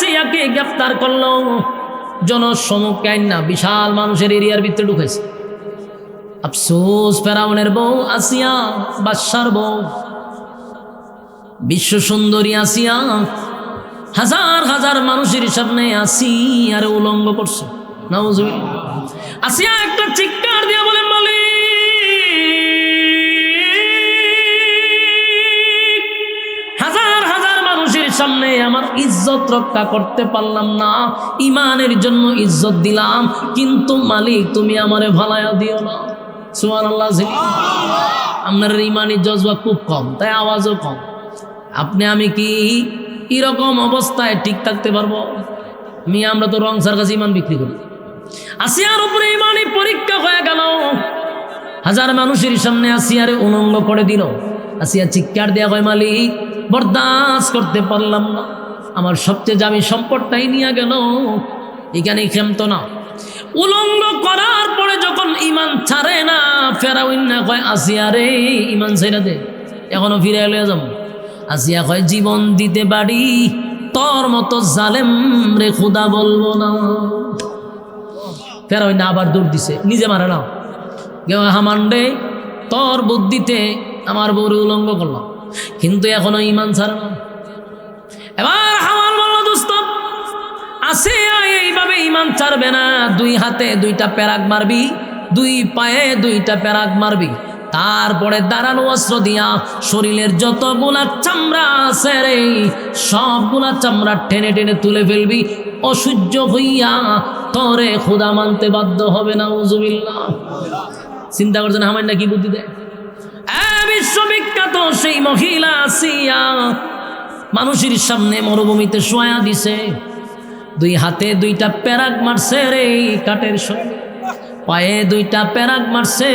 আসিয়াকে গ্রেফতার করলো, জনসমুখে আইনা বিশাল মানুষের এরিয়ার ভিতরে ঢুকাইছে। আফসোস ফেরাউনের বউ আসিয়া, বাদশার বউ, বিশ্ব সুন্দরী আসিয়া হাজার হাজার মানুষের সামনে আসিয়ারে উলঙ্গ করছে। নাউজুবিল্লাহ। আসিয়া একটা চিৎকার দিয়া বলে, মালিক, হাজার হাজার মানুষের সামনে আমার ইজ্জত রক্ষা করতে পারলাম না, ইমানের জন্য ইজ্জত দিলাম, কিন্তু মালিক তুমি আমারে ভালায়া দিও না। সুবহানাল্লাহ। আপনার ইমানি জজবা খুব কম, তাই আওয়াজও কম। আপনি আমি কি এরকম অবস্থায় ঠিক থাকতে পারবো? আমরা তো রংসার কাছে ইমান বিক্রি করি। আসিয়ার উপরে ইমানি পরীক্ষা হয়ে গেল, হাজার মানুষের সামনে আসিয়ারে উলঙ্গ করে দিল। আসিয়া চিৎকার দেয়া হয়, মালিক বরদাস্ত করতে পারলাম না, আমার সবচেয়ে দামি সম্পদটাই নিয়ে গেল, এখানে ক্ষমতো না। উলঙ্গ করার পরে যখন ইমান ছাড়ে না, ফেরাউন না কয়, আসিয়া রে ইমান ছেড়ে দে, এখনো ফিরে এলে যাবো। আসিয়া কয়, জীবন দিতে পারি, তোর মতো জালেম রে খুদা বলবো না। ফেরাউন না আবার দৌড় দিছে, নিজে মারে না, কেউ হামান্ডে তোর বুদ্ধিতে আমার বউরে উলঙ্গ করলাম, কিন্তু এখনো ইমান ছাড়ে না। এবার হামান বলল, দোস্ত আসিয়া এইভাবে ইমান ছাড়বে না, দুই হাতে দুইটা প্যারাক মারবি, দুই পায়ে দুইটা প্যারাক মারবি, তারপরে দাঁড়ানো অস্ত্র দিয়া শরীরের যতগুলা চামড়া আছে রে সবগুলা চামড়া টেনে টেনে তুলে ফেলবি, অসহ্য হইয়া তরে খোদা মানতে বাধ্য হবে। নাউজুবিল্লাহ। চিন্তা করছেন হামান না কি বুদ্ধি দেয়? বিশ্ববিখ্যাত সেই মহিলা আসিয়া মানুষের সামনে মরুভূমিতে শোয়া দিছে, দুই হাতে দুইটা প্যারাক মারছে রে কাঠের সঙ্গে, পায়ে দুইটা প্যারাক মারছে।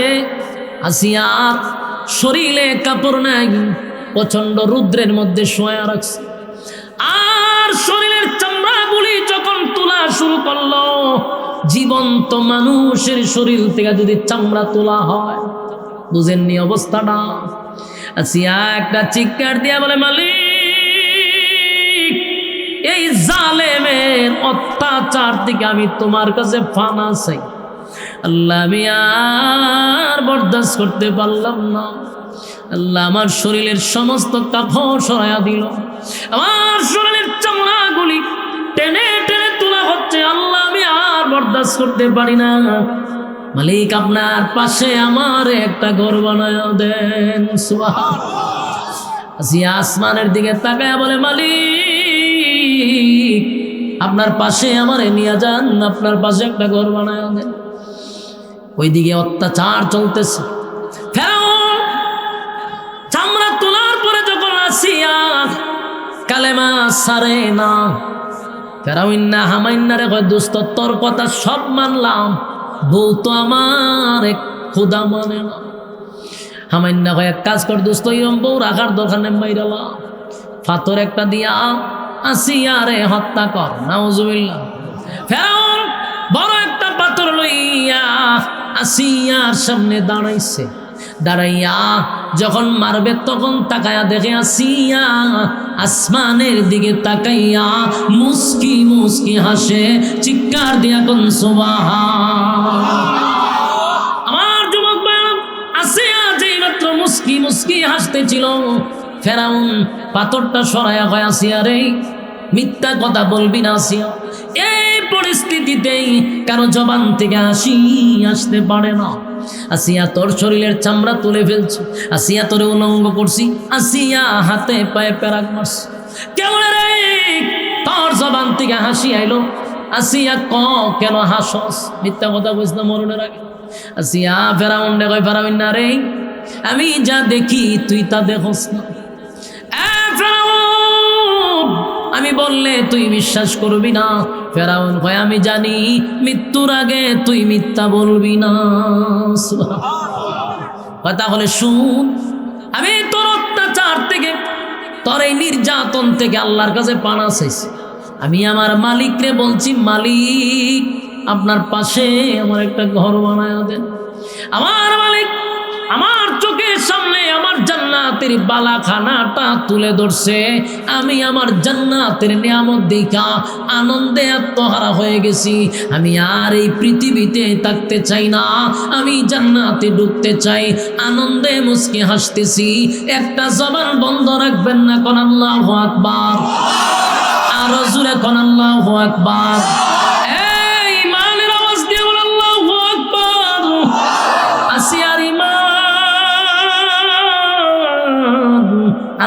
আসিয়া শরীরে কাপড় নাই, প্রচন্ড রুদ্রের মধ্যে শোয়া রাখছে, আর শরীরের চামড়াগুলি যখন তোলা শুরু করলো, জীবন্ত মানুষের শরীর থেকে যদি চামড়া তোলা হয়, বুঝেননি অবস্থাটা? আসিয়া একটা চিৎকার দিয়া বলে, মালিক এই জালেমের অত্যাচার থেকে আমি তোমার কাছে ফানা চাই। আল্লাহ আমি আর বরদাস্ত করতে পারলাম না, আল্লাহ আমার শরীরের সমস্ত কাপড় সরাইয়া দিল, আমার শরীরের চামড়াগুলি টেনে টেনে তোলা হচ্ছে, আল্লাহ আমি আর বরদাস্ত করতে পারি না, মালিক আপনার পাশে আমার একটা ঘর বানায় দেন। সুবহানাল্লাহ। আসিয়া আসমানের দিকে তাকায় বলে, মালিক আপনার পাশে আমারে নিয়ে যান, আপনার পাশে একটা ঘর বানায় দেন। ওইদিকে অত্যাচার চলতেছে। ফেরাউন চামড়া তোলার পরে যখন আসিয়া কালেমা সারে না, ফেরাউন না হামাইন্না রে কয়, দোস্ত তোর কথা সব মানলাম, বউ তো আমার খোদা মানে না। হামাইন্না কয়, এক কাজ কর দোস্ত, এরম বউ রাখার দরকার নেই, মাইরালা পাথর একটা দিয়া আসিয়া রে হত্যা কর। নাউজুবিল্লাহ। ফেরাউন বড় একটা পাথর লইয়া আসিয়ার সামনে দাঁড়াইছে, দাঁড়াইয়া যখন মারবে তখন তাকায়া দেখে আসিয়া আসমানের দিকে তাকাইয়া মুস্কি মুস্কি হাসে, চিৎকার দিয়া কোন সুবহানাল্লাহ। আমার যুবক ভাইরা, আসিয়া যেই মাত্র মুস্কি মুস্কি হাসতেছিল, ফেরাউন পাথরটা সরাইয়া কয়, আসিয়া রে মিথ্যা কথা বলবি না আসিয়া, এই পরিস্থিতিতেই কারো জবান থেকে হাসি আসতে পারে না। আসিয়া তোর শরীরের চামড়া তুলে ফেলছি, আসিয়া তোরে উলঙ্গ করছি, আসিয়া হাতে পায়ে প্যারাক মারছি, কেমন রে তোর জবান থেকে হাসি আইলো? আসিয়া কেন হাসস? মিথ্যা কথা বলিস না মরণের আগে। আসিয়া ফেরাউন রে কয়, ফেরাউন না রে, আমি যা দেখি তুই তা দেখস না। আমি বললে তুই বিশ্বাস করবি না। ফেরাউন কয়, আমি জানি মৃত্যুর আগে তুই মিথ্যা বলবি না। তাহলে শুন, আমি তোর অত্যাচার থেকে, তোর এই নির্যাতন থেকে আল্লাহর কাছে পানা চাইছি। আমি আমার মালিকরে বলছি, মালিক আপনার পাশে আমার একটা ঘর বানায় দেন। আমার মালিক আমার চোখের সামনে আমার জান্নাত জান্নাতের বালাখানাটা তুলে ধরছে। আমি আমার জান্নাতের নিয়ামত দেখা আনন্দে আত্মহারা হয়ে গেছি। আমি আর এই পৃথিবীতে থাকতে চাই না, আমি জান্নাতে ঢুকতে চাই। আনন্দে মুস্কি হাসতেছি। একটা জবান বন্ধ রাখবেন না, কোন আল্লাহু আকবার। আরো জোরে কোন আল্লাহু আকবার। এই ইমানের আওয়াজ দিয়ে বল আল্লাহু আকবার। আসিয়ার ইমান,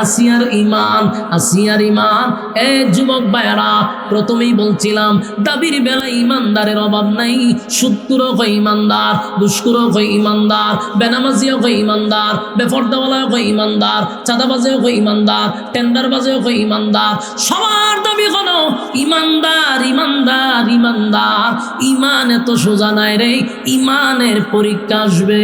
আসিয়ার ইমান, আসিয়ার ইমান। এ যুবক ভাইরা, প্রথমেই বলছিলাম দাবির বেলায় ইমানদারের অভাব নাই। সুদখোরও হয় ইমানদার, ঘুষখোরও হয় ইমানদার, বেনামাজিও হয় ইমানদার, বেপরদাওয়ালাও হয় ইমানদার, চাঁদাবাজেও হয় ইমানদার, টেন্ডারবাজেও হয় ইমানদার। সবার দাবি হলো ইমানদার, ইমানদার, ইমানদার। ইমান এত সোজা নাই রে, ইমানের পরীক্ষা আসবে।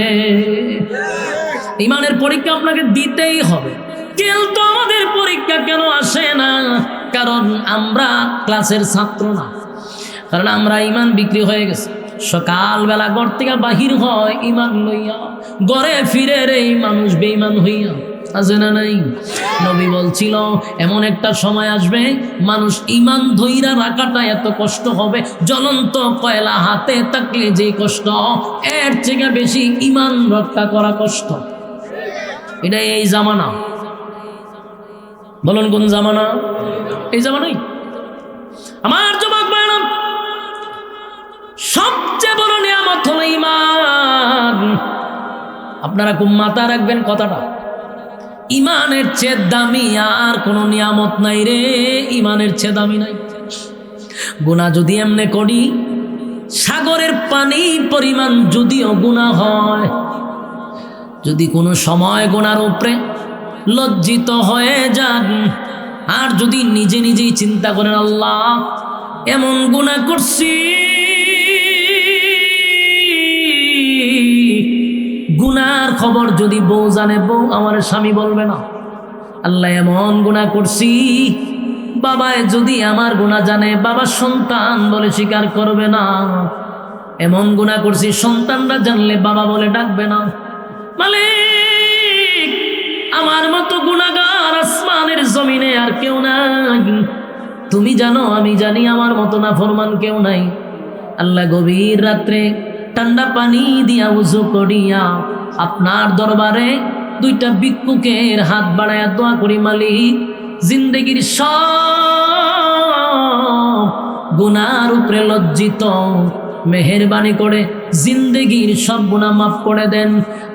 ইমানের পরীক্ষা আপনাকে দিতেই হবে। কিন্তু আমাদের পরীক্ষা কেন আসে না? কারণ আমরা ক্লাসের ছাত্র না, কারণ আমরা ইমান বিক্রি হয়ে গেছে। সকালবেলা ঘর থেকে বাহির হয় ইমান লইয়া, ঘরে ফিরে রে মানুষ বেঈমান হইয়া। আছে না নাই? নবী বলছিল এমন একটা সময় আসবে মানুষ ইমান ধইরা রাখাটা এত কষ্ট হবে, জ্বলন্ত কয়লা হাতে থাকলে যে কষ্ট, এর থেকে বেশি ইমান রক্ষা করা কষ্ট। এটা এই জামানা। বলুন কোন জামানা? এই জামানাই। আমার যুবক ভাইরা, সবচেয়ে বড় নিয়ামত হলো ইমান। আপনারা খুব মাথায় রাখবেন কথাটা। ইমানের চেয়ে দামি আর কোনো নিয়ামত নাই রে, ইমানের চেয়ে দামি নাই। গুনাহ যদি এমনে করি, সাগরের পানি পরিমাণ যদিও গুনাহ হয়, যদি কোনো সময় গুনার উপরে লজ্জিত হয়ে যান, আর যদি নিজে নিজেই চিন্তা করেন আল্লাহ এমন গুনাহ করছি, গুনার খবর যদি বউ জানে, বউ আমার স্বামী বলবে না। আল্লাহ এমন গুনাহ করছি, বাবায় যদি আমার গুনাহ জানে, বাবা সন্তান বলে স্বীকার করবে না। এমন গুনাহ করছি, সন্তানরা জানলে বাবা বলে ডাকবে না। মালিক, আমার মতো গুনাহগার আসমানের জমিনে আর কেউ নাই। তুমি জানো, আমি জানি, আমার মতো নাফরমান কেউ নাই। আল্লাহ গভীর রাত্রে ঠান্ডা পানি দিয়া উযু করিয়া আপনার দরবারে দুইটা ভিক্ষুকের হাত বাড়ায়া দোয়া করি, মালিক জিন্দেগির সব গুনার উপরে লজ্জিত, মেহেরবানি করে জিন্দেগির সব গুনাহ মাফ করে দেন।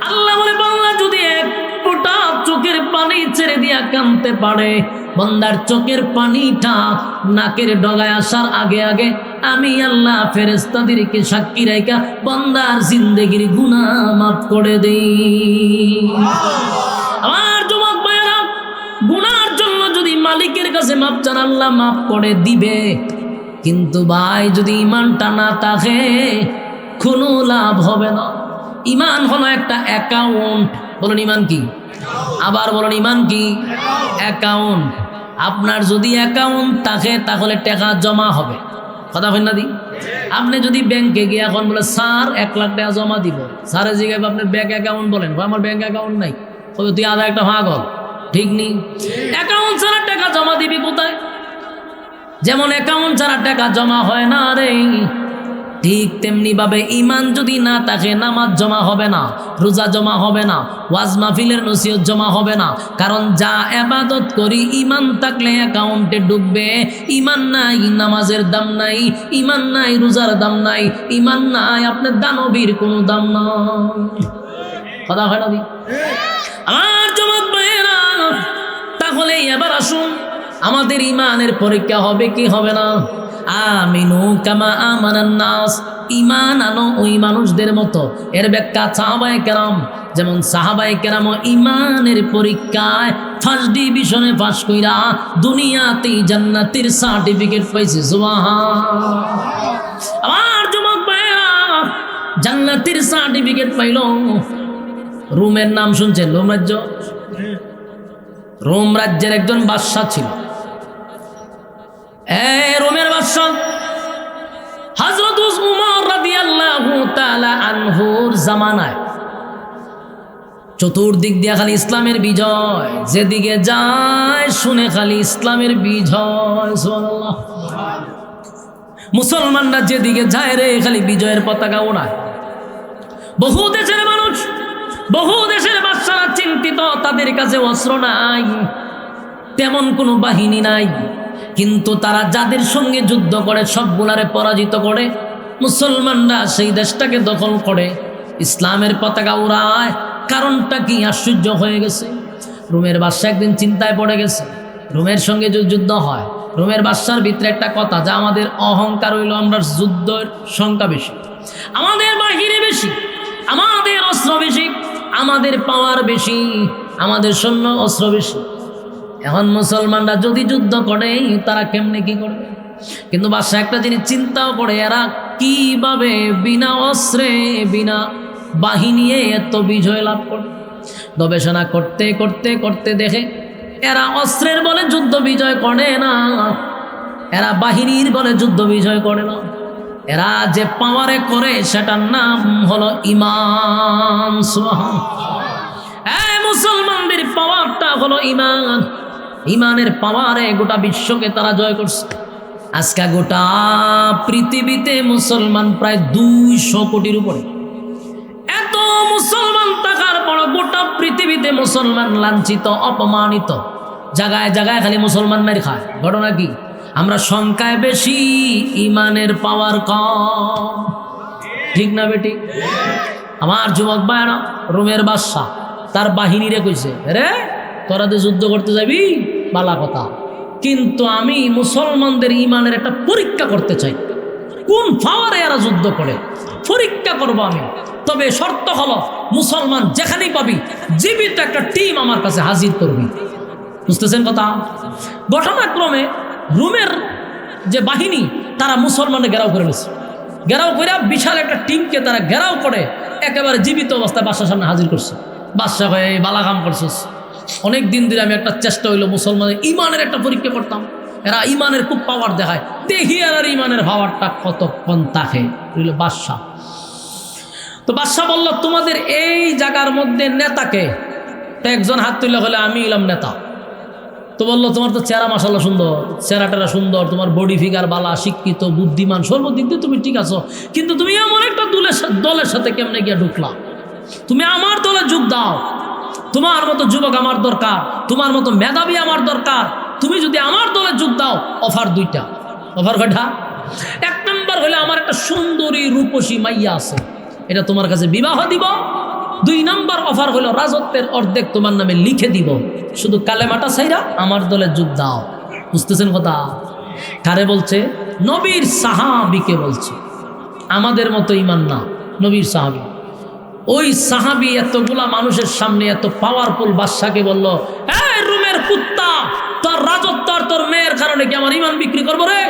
আল্লাহ বলে, বান্দা যদি এক ফোঁটা চোখের পানি ছেড়ে দিয়া কাঁদতে পারে, বান্দার চোখের পানিটা নাকের ডগায় আসার আগে আগে আমি আল্লাহ ফেরেশতাদেরকে সাক্ষী রাখা বান্দার জিন্দেগির গুনাহ মাফ করে দেই। আমার যুবক ভাইরা, গুনার জন্য যদি মালিকের কাছে মাপ চান, আল্লাহ মাফ করে দিবে। কিন্তু ভাই, যদি ইমানটা না থাকে কোনো লাভ হবে না। ইমান হলো একটা অ্যাকাউন্ট। বলুন ইমান কি? আবার বলুন ইমান কি? অ্যাকাউন্ট। আপনার যদি অ্যাকাউন্ট থাকে তাহলে টাকা জমা হবে। কথা হয় না দি? আপনি যদি ব্যাংকে গিয়ে এখন বলে স্যার 1 লাখ টাকা জমা দিব, স্যারের জিজ্ঞাসা আপনার ব্যাংক অ্যাকাউন্ট বলেন, আমার ব্যাংক অ্যাকাউন্ট নাই, তবে তুই আধা একটা পাগল। ঠিক নেই? অ্যাকাউন্ট ছাড়া টাকা জমা দিবি কোথায়? যেমন অ্যাকাউন্ট ছাড়া টাকা জমা হয় না রে, ঠিক তেমনি ভাবে ইমান যদি না থাকে নামাজ জমা হবে না, রোজা জমা হবে না, ওয়াজ মাহফিলের নসিহত জমা হবে না। কারণ যা ইবাদত করি ইমান থাকলে অ্যাকাউন্টে ঢুকবে। ইমান নাই, নামাজের দাম নাই, ইমান নাই, রোজার দাম নাই, ইমান নাই, আপনার দানবীর কোনো দাম নাই। কথা হয় না? আমার যুবক ভাইয়েরা, তাহলে এবার আসুন, আমাদের ইমানের পরীক্ষা হবে কি হবে না? আমিনু কামা আমানান নাস, ঈমান আনো ওই মানুষদের মতো। এর ব্যাখ্যা সাহাবায়ে কেরাম, যেমন সাহাবায়ে কেরাম ঈমানের পরীক্ষায় ফার্স্ট ডিভিশনে পাস কইরা দুনিয়াতেই জান্নাতের সার্টিফিকেট পাইছে। সুবহানাল্লাহ। আমার যুবক ভাইরা, জান্নাতের সার্টিফিকেট পাইল। রোমের নাম শুনছেন? রোম রাজ্য। রোম রাজ্যের একজন বাদশা ছিল। রোমের বাদশা হযরত উমর রাদিয়াল্লাহু তাআলা আনহুর জামানায় চতুর্দিক দিয়ে খালি ইসলামের বিজয়, যেদিকে যায় শুনে খালি ইসলামের বিজয়। সুবহানাল্লাহ। মুসলমানরা যেদিকে যায় রে খালি বিজয়ের পতাকা ওড়ায়। বহু দেশের মানুষ, বহু দেশের বাদশারা চিন্তিত, তাদের কাছে অস্ত্র নাই, তেমন কোনো বাহিনী নাই, কিন্তু তারা যাদের সঙ্গে যুদ্ধ করে সবগুলারে পরাজিত করে। মুসলমানরা সেই দেশটাকে দখল করে, ইসলামের পতাকা উড়ায়। কারণটা কি? আশ্চর্য হয়ে গেছে। রোমের বাদশা একদিন চিন্তায় পড়ে গেছে। রোমের সঙ্গে যদি যুদ্ধ হয়, রোমের বাদশার ভিতরে একটা কথা, যা আমাদের অহংকার হইল আমরা যুদ্ধের সংখ্যা বেশি, আমাদের বাহিনী বেশি, আমাদের অস্ত্র বেশি, আমাদের পাওয়ার বেশি, আমাদের সৈন্য অস্ত্র বেশি। এখন মুসলমানরা যদি যুদ্ধ করে তারা কেমনে কি করবে? কিন্তু বাদশা একটা জিনিস চিন্তাও করে, এরা কিভাবে বিনা অস্ত্রে বিনা বাহিনী এত বিজয় লাভ করে। গবেষণা করতে করতে করতে দেখে এরা অস্ত্রের বলে যুদ্ধ বিজয় করে না, এরা বাহিনীর বলে যুদ্ধ বিজয় করে না, এরা যে পাওয়ারে করে সেটার নাম হলো ঈমান। সুবহানাল্লাহ। মুসলমানদের পাওয়ারটা হলো ঈমান। ঈমানের পাওয়ারে গোটা বিশ্বকে তারা জয় করছে। আজকে গোটা পৃথিবীতে মুসলমান প্রায় 200 কোটির উপরে। এত মুসলমান থাকার পর গোটা পৃথিবীতে মুসলমান লাঞ্ছিত, অপমানিত, জায়গায় জায়গায় খালি মুসলমান মেরে খায়। ঘটনা কি? আমরা সংখ্যায় বেশি, ঈমানের পাওয়ার কম। ঠিক না বেটি? আমার যুবক ভাইরা, রোমের বাদশা তার বাহিনীরে কইছে, রে তোরা যে যুদ্ধ করতে যাবি বালা কথা, কিন্তু আমি মুসলমানদের ঈমানের একটা পরীক্ষা করতে চাই। কোন পাওয়ারে এরা যুদ্ধ করে পরীক্ষা করব আমি। তবে শর্ত হলো মুসলমান যেখানেই পাবি জীবিত একটা টিম আমার কাছে হাজির করবি। বুঝতেছেন কথা? ঘটনাক্রমে রোমের যে বাহিনী তারা মুসলমানদের ঘেরাও করে নিচ্ছে। ঘেরাও করে বিশাল একটা টিমকে তারা ঘেরাও করে একেবারে জীবিত অবস্থায় বাদশার সামনে হাজির করছে। বাদশা হয়ে বালাগাম করছিস, অনেক দিন ধরে আমি একটা চেষ্টা হইলো মুসলমানের ঈমানের একটা পরীক্ষা করতাম। এরা ঈমানের খুব পাওয়ার দেখায়, দেখি আর ঈমানের পাওয়ারটা কতক্ষণ থাকে। বাদশা তো বাদশা বলল, তোমাদের এই জায়গার মধ্যে নেতাকে? তো একজন হাত তুলে হলে আমি এলাম নেতা। তো বললো, তোমার তো চেহারা মাশাআল্লাহ সুন্দর, চেহারাটা সুন্দর, তোমার বডি ফিগার বালা, শিক্ষিত, বুদ্ধিমান, সর্বদিক দিয়ে তুমি ঠিক আছো, কিন্তু তুমি এমন একটা দলের সাথে কেমনে গিয়ে ঢুকলা? তুমি আমার দলে যোগ দাও। তোমার মতো যুবক আমার দরকার, তোমার মতো মেধাবী আমার দরকার। তুমি যদি আমার দলে যোগ দাও, অফার দুইটা। অফার কয়টা? 1 নম্বর হলে আমার একটা সুন্দরী রূপসী মাইয়া আছে, এটা তোমার কাছে বিবাহ দিব। 2 নম্বর অফার হলো রাজত্বের অর্ধেক তোমার নামে লিখে দিব, শুধু কালেমাটা ছাইরা আমার দলে যোগ দাও। বুঝতেছেন কথা? কারে বলছে? নবীর সাহাবীকে বলছে। আমাদের মতো ঈমান না, নবীর সাহাবী। ওই সাহাবী এতগুলা মানুষের সামনে এত পাওয়ারফুল বাদশাকে বলল, এই রোমের কুত্তা, তোর রাজত্ব আর তোর মেয়ের কারণে কি আমার ঈমান বিক্রি করবো রে?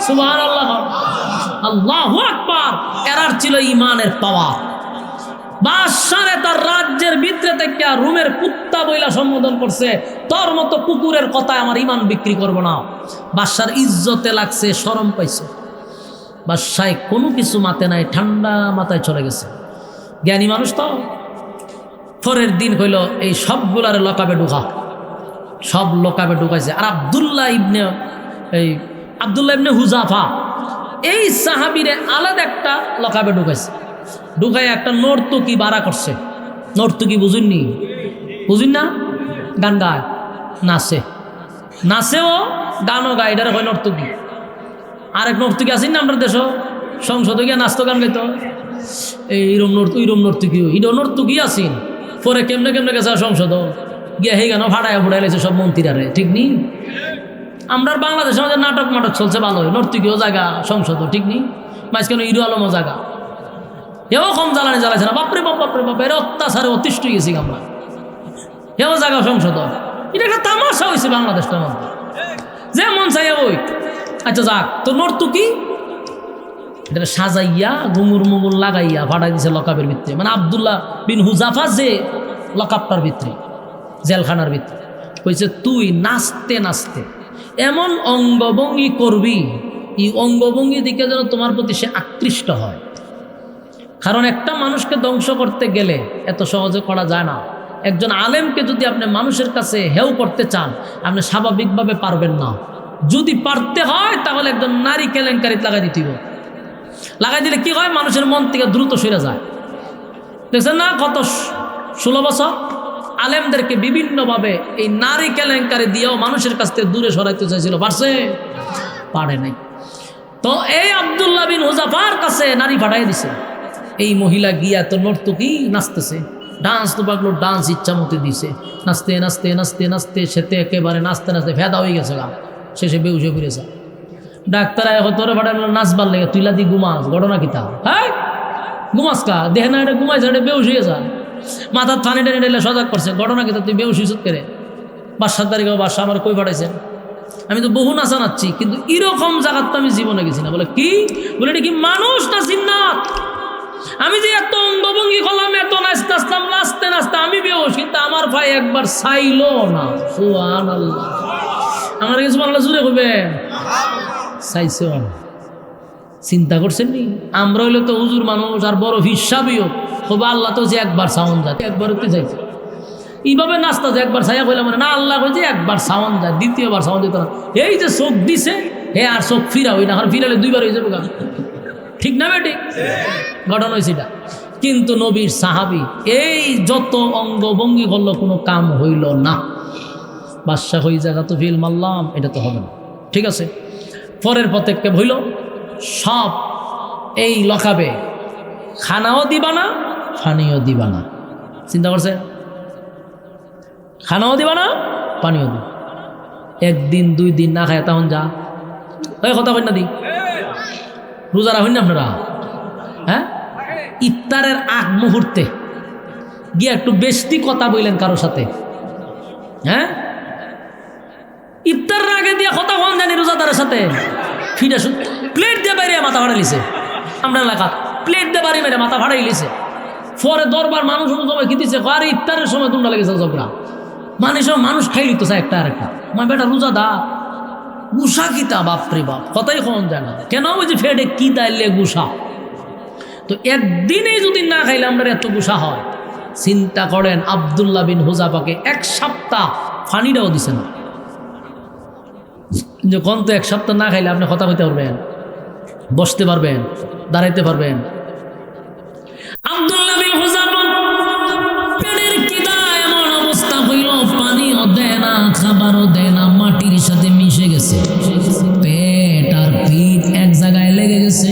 সুবহানাল্লাহ, আল্লাহু আকবার। এরার ছিল ঈমানের পাওয়ার। বাদশারে তার রাজ্যের ভিতরে থেকে রোমের কুত্তা বইলা সম্বোধন করছে, তোর মতো কুকুরের কথায় আমার ঈমান বিক্রি করব না। বাদশার ইজ্জতে লাগছে, শরম পাইছে। বাদশায় কোনো কিছু মাথায় নাই, ঠান্ডা মাথায় চলে গেছে। জ্ঞানী মানুষ তো। পরের দিন হইল এই সবগুলার লকাবে ঢুকা, সব লকাবে ঢুকাইছে। আর আব্দুল্লাহ ইবনে হুজাফা এই সাহাবীরে আলাদা একটা লকাবে ঢুকাইছে। ঢুকাই একটা নর্তকী বাড়া করছে। নর্তকী বুঝুননি? বুঝুন না? গান গায়, নাচে, নাচেও গানও গায়, এটার হয় নর্তকী। আরেক নর্তকী আছেন না আমরা দেশ সংসদে গিয়ে নাচতো, গান গাইতো, এইরম নর্তকী, ইডো নর্তকী আছেন। পরে কেমনে কেমনে গেছে সংসদ গিয়ে হে গান ফাটায় ফুটাই লেছে সব মন্ত্রীরা, ঠিক নেই? আমরা বাংলাদেশে আমাদের নাটক চলছে ভালো, নর্তকীয় জায়গা সংসদ, ঠিক নেই? মাঝখানে হিরো আলমও জায়গা, এও কম জ্বালাইছে না। বাপরে বাপ, বাপরে বাপ, এর অত্যাচারে অতিষ্ঠ গেছি আমরা। এও জায়গা সংসদ, এটা একটা তামাশা হয়েছে বাংলাদেশটার মধ্যে, যে মন চাই ওই। আচ্ছা যাক, তো নর্তকী এটা সাজাইয়া ঘুঙুর মুগুর লাগাইয়া ফাটাই দিছে লকাবের ভিতরে। মানে আব্দুল্লাহ বিন হুজাফা যে লকাবটার ভিতরে, জেলখানার ভিতরে, কইছে তুই নাচতে নাচতে এমন অঙ্গভঙ্গি করবি, এই অঙ্গভঙ্গি দিকে যেন তোমার প্রতি সে আকৃষ্ট হয়। কারণ একটা মানুষকে ধ্বংস করতে গেলে এত সহজে করা যায় না। একজন আলেমকে যদি আপনি মানুষের কাছে হেও করতে চান, আপনি স্বাভাবিকভাবে পারবেন না। যদি পারতে হয় তাহলে একজন নারী কেলেঙ্কারিতে লাগাই দিতে হবে। লাগাই দিলে কি হয়, মানুষের মন থেকে দ্রুত সরে যায়। দেখছেন না, গত 16 বছর আলেমদেরকে বিভিন্নভাবে এই নারী কেলেঙ্কারি দিয়েও মানুষের কাছ থেকে দূরে সরাইতে চাইছিল, পারছে? পারে নাই। তো এই আব্দুল্লাহ বিন হুযাফার কাছে নারী পাঠাই দিছে। এই মহিলা গিয়া তো নর্তকী নাচতেছে, ডান্স তো পাগলো, ডান্স ইচ্ছা মতো দিছে, নাচতে নাচতে নাচতে নাচতে সেতে একেবারে নাচতে নাচতে ফেদা হয়ে গেছে গা, শেষে বেউসে পড়েছে। ডাক্তার তোরে পাঠানো নাচবার লেগে, তুইলা দি ঘুমাস, ঘটনা কি তা? হ্যাঁ ঘুমাস কা, দেখে না এটা ঘুমাইছে, এটা বেউস হয়ে যায়, মাথার থানি টেনে টেনে সজাগ করছে, ঘটনা কি তা? তুই বেউস হইছত করে? 5-7 তারিখে বাসা আমার কই পাঠাইছেন? আমি তো বহু নাচা নাচছি, কিন্তু এরকম জায়গার তো আমি জীবনে গেছি না। বলে কি? বলে এটা কি মানুষ না জিন্নাত? আমি যে এত অঙ্গভঙ্গি করলাম, এত নাচতে আসতাম, নাচতে নাচতে আমি বেউস, কিন্তু আমার ভাই একবার চাইলো না। সুবহানাল্লাহ। আমার কিছু বাংলা জুড়ে হবে চাইছে না, চিন্তা করছেন নি? আমরা হইলে তো হুজুর মানুষ আর বড় হিসাবিও হবে, আল্লাহ তো যে একবার সাউন্ড যায়, একবার উঠতে চাইছে এইভাবে নাচতে যে একবার ছায়া কইলাম না, আল্লাহ কই যে একবার সাউন্ড যায়, দ্বিতীয়বার সাউন্ড দিত না। এই যে চোখ দিছে, হে আর চোখ ফিরা হই না, আর ফিরালে 2বার হয়ে যাবে, ঠিক না বেটি? ঘটনা হয়েছে এটা। কিন্তু নবীর সাহাবী এই যত অঙ্গভঙ্গি করলো, কোনো কাম হইল না। বাদশা হয়ে জায়গা তো ফিল মারলাম, এটা তো হবে না, ঠিক আছে। পরের পদক্ষেপ হইল, সব এই লখাবে, খানাও দিবা না, পানিও দিবা না। চিন্তা করছে? খানাও দিবা না, পানিও দিবা। 1 দিন 2 দিন না খায় তখন যা, ওই কথা কই না দি, রোজা রাখেন না আপনারা? হ্যাঁ, ইফতারের আগ মুহূর্তে গিয়ে একটু বেশি কথা বললেন কারোর সাথে। হ্যাঁ, ইফতারের আগে দিয়ে কথা কম জানি রোজাদারের সাথে, ফিরে প্লেট দিয়ে বাইরে মাথা ফাটাইলিছে। আমরা এলাকা প্লেট দিয়ে বাড়ি মেরে মাথা ফাটাইলিছে। পরে দরবার মানুষ সময় কি দিচ্ছে, আরে ইফতারের সময় তোমরা লেগেছে ঝগড়া, মানুষ খাই লিত চায় একটা আর একটা। মা বেটা রোজা দা, গুসা কিতা, বাপরে বাপ, কথাই কম যায় না কেন? ওই যে ফেডে কি তাইলে গুসা। তো একদিনে যদি না খাইলে আমরা এত গুসা হয়, চিন্তা করেন আব্দুল্লাহ বিন হুযাফাকে 1 সপ্তাহ পানিটাও দিছে না। যখন তো 1 সপ্তাহ না খাইলে আপনি কথা কইতে পারবেন, বসতে পারবেন, দাঁড়াইতে পারবেন? আব্দুল্লাহ বিন হুযাফা পেটের খিদা এমন অবস্থা হইল, পানিও দেয় না, খাবারও দেয় না, মাটির সাথে মিশে গেছে। পেট আর পিঠ এক জায়গায় লেগে গেছে।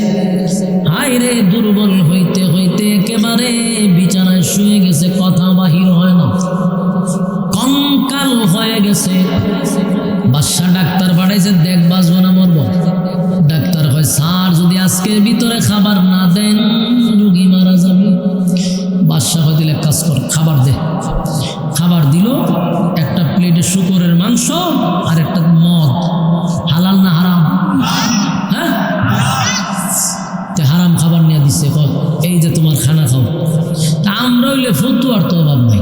হায় রে, দুর্বল হইতে হইতে একেবারে বিছানায় শুয়ে গেছে, কথা বাহির হয় না, কঙ্কাল হয়ে গেছে। বাদশা ডাক্তার পাঠাইছে, দেখ বাঁচবো না মরবো। ডাক্তার হয়, স্যার যদি আজকের ভিতরে খাবার না দেন রোগী মারা যাবে। বাদশা হয়, দিলে কাজ কর, খাবার দে। খাবার দিল, একটা প্লেটে শুকরের মাংস আর একটা মদ। হালাল না হারাম? হ্যাঁ, হারাম খাবার নিয়ে দিচ্ছে, এই যে তোমার খানা খাও। তা আমরা হইলে ফতুয়ার তো অভাব নাই,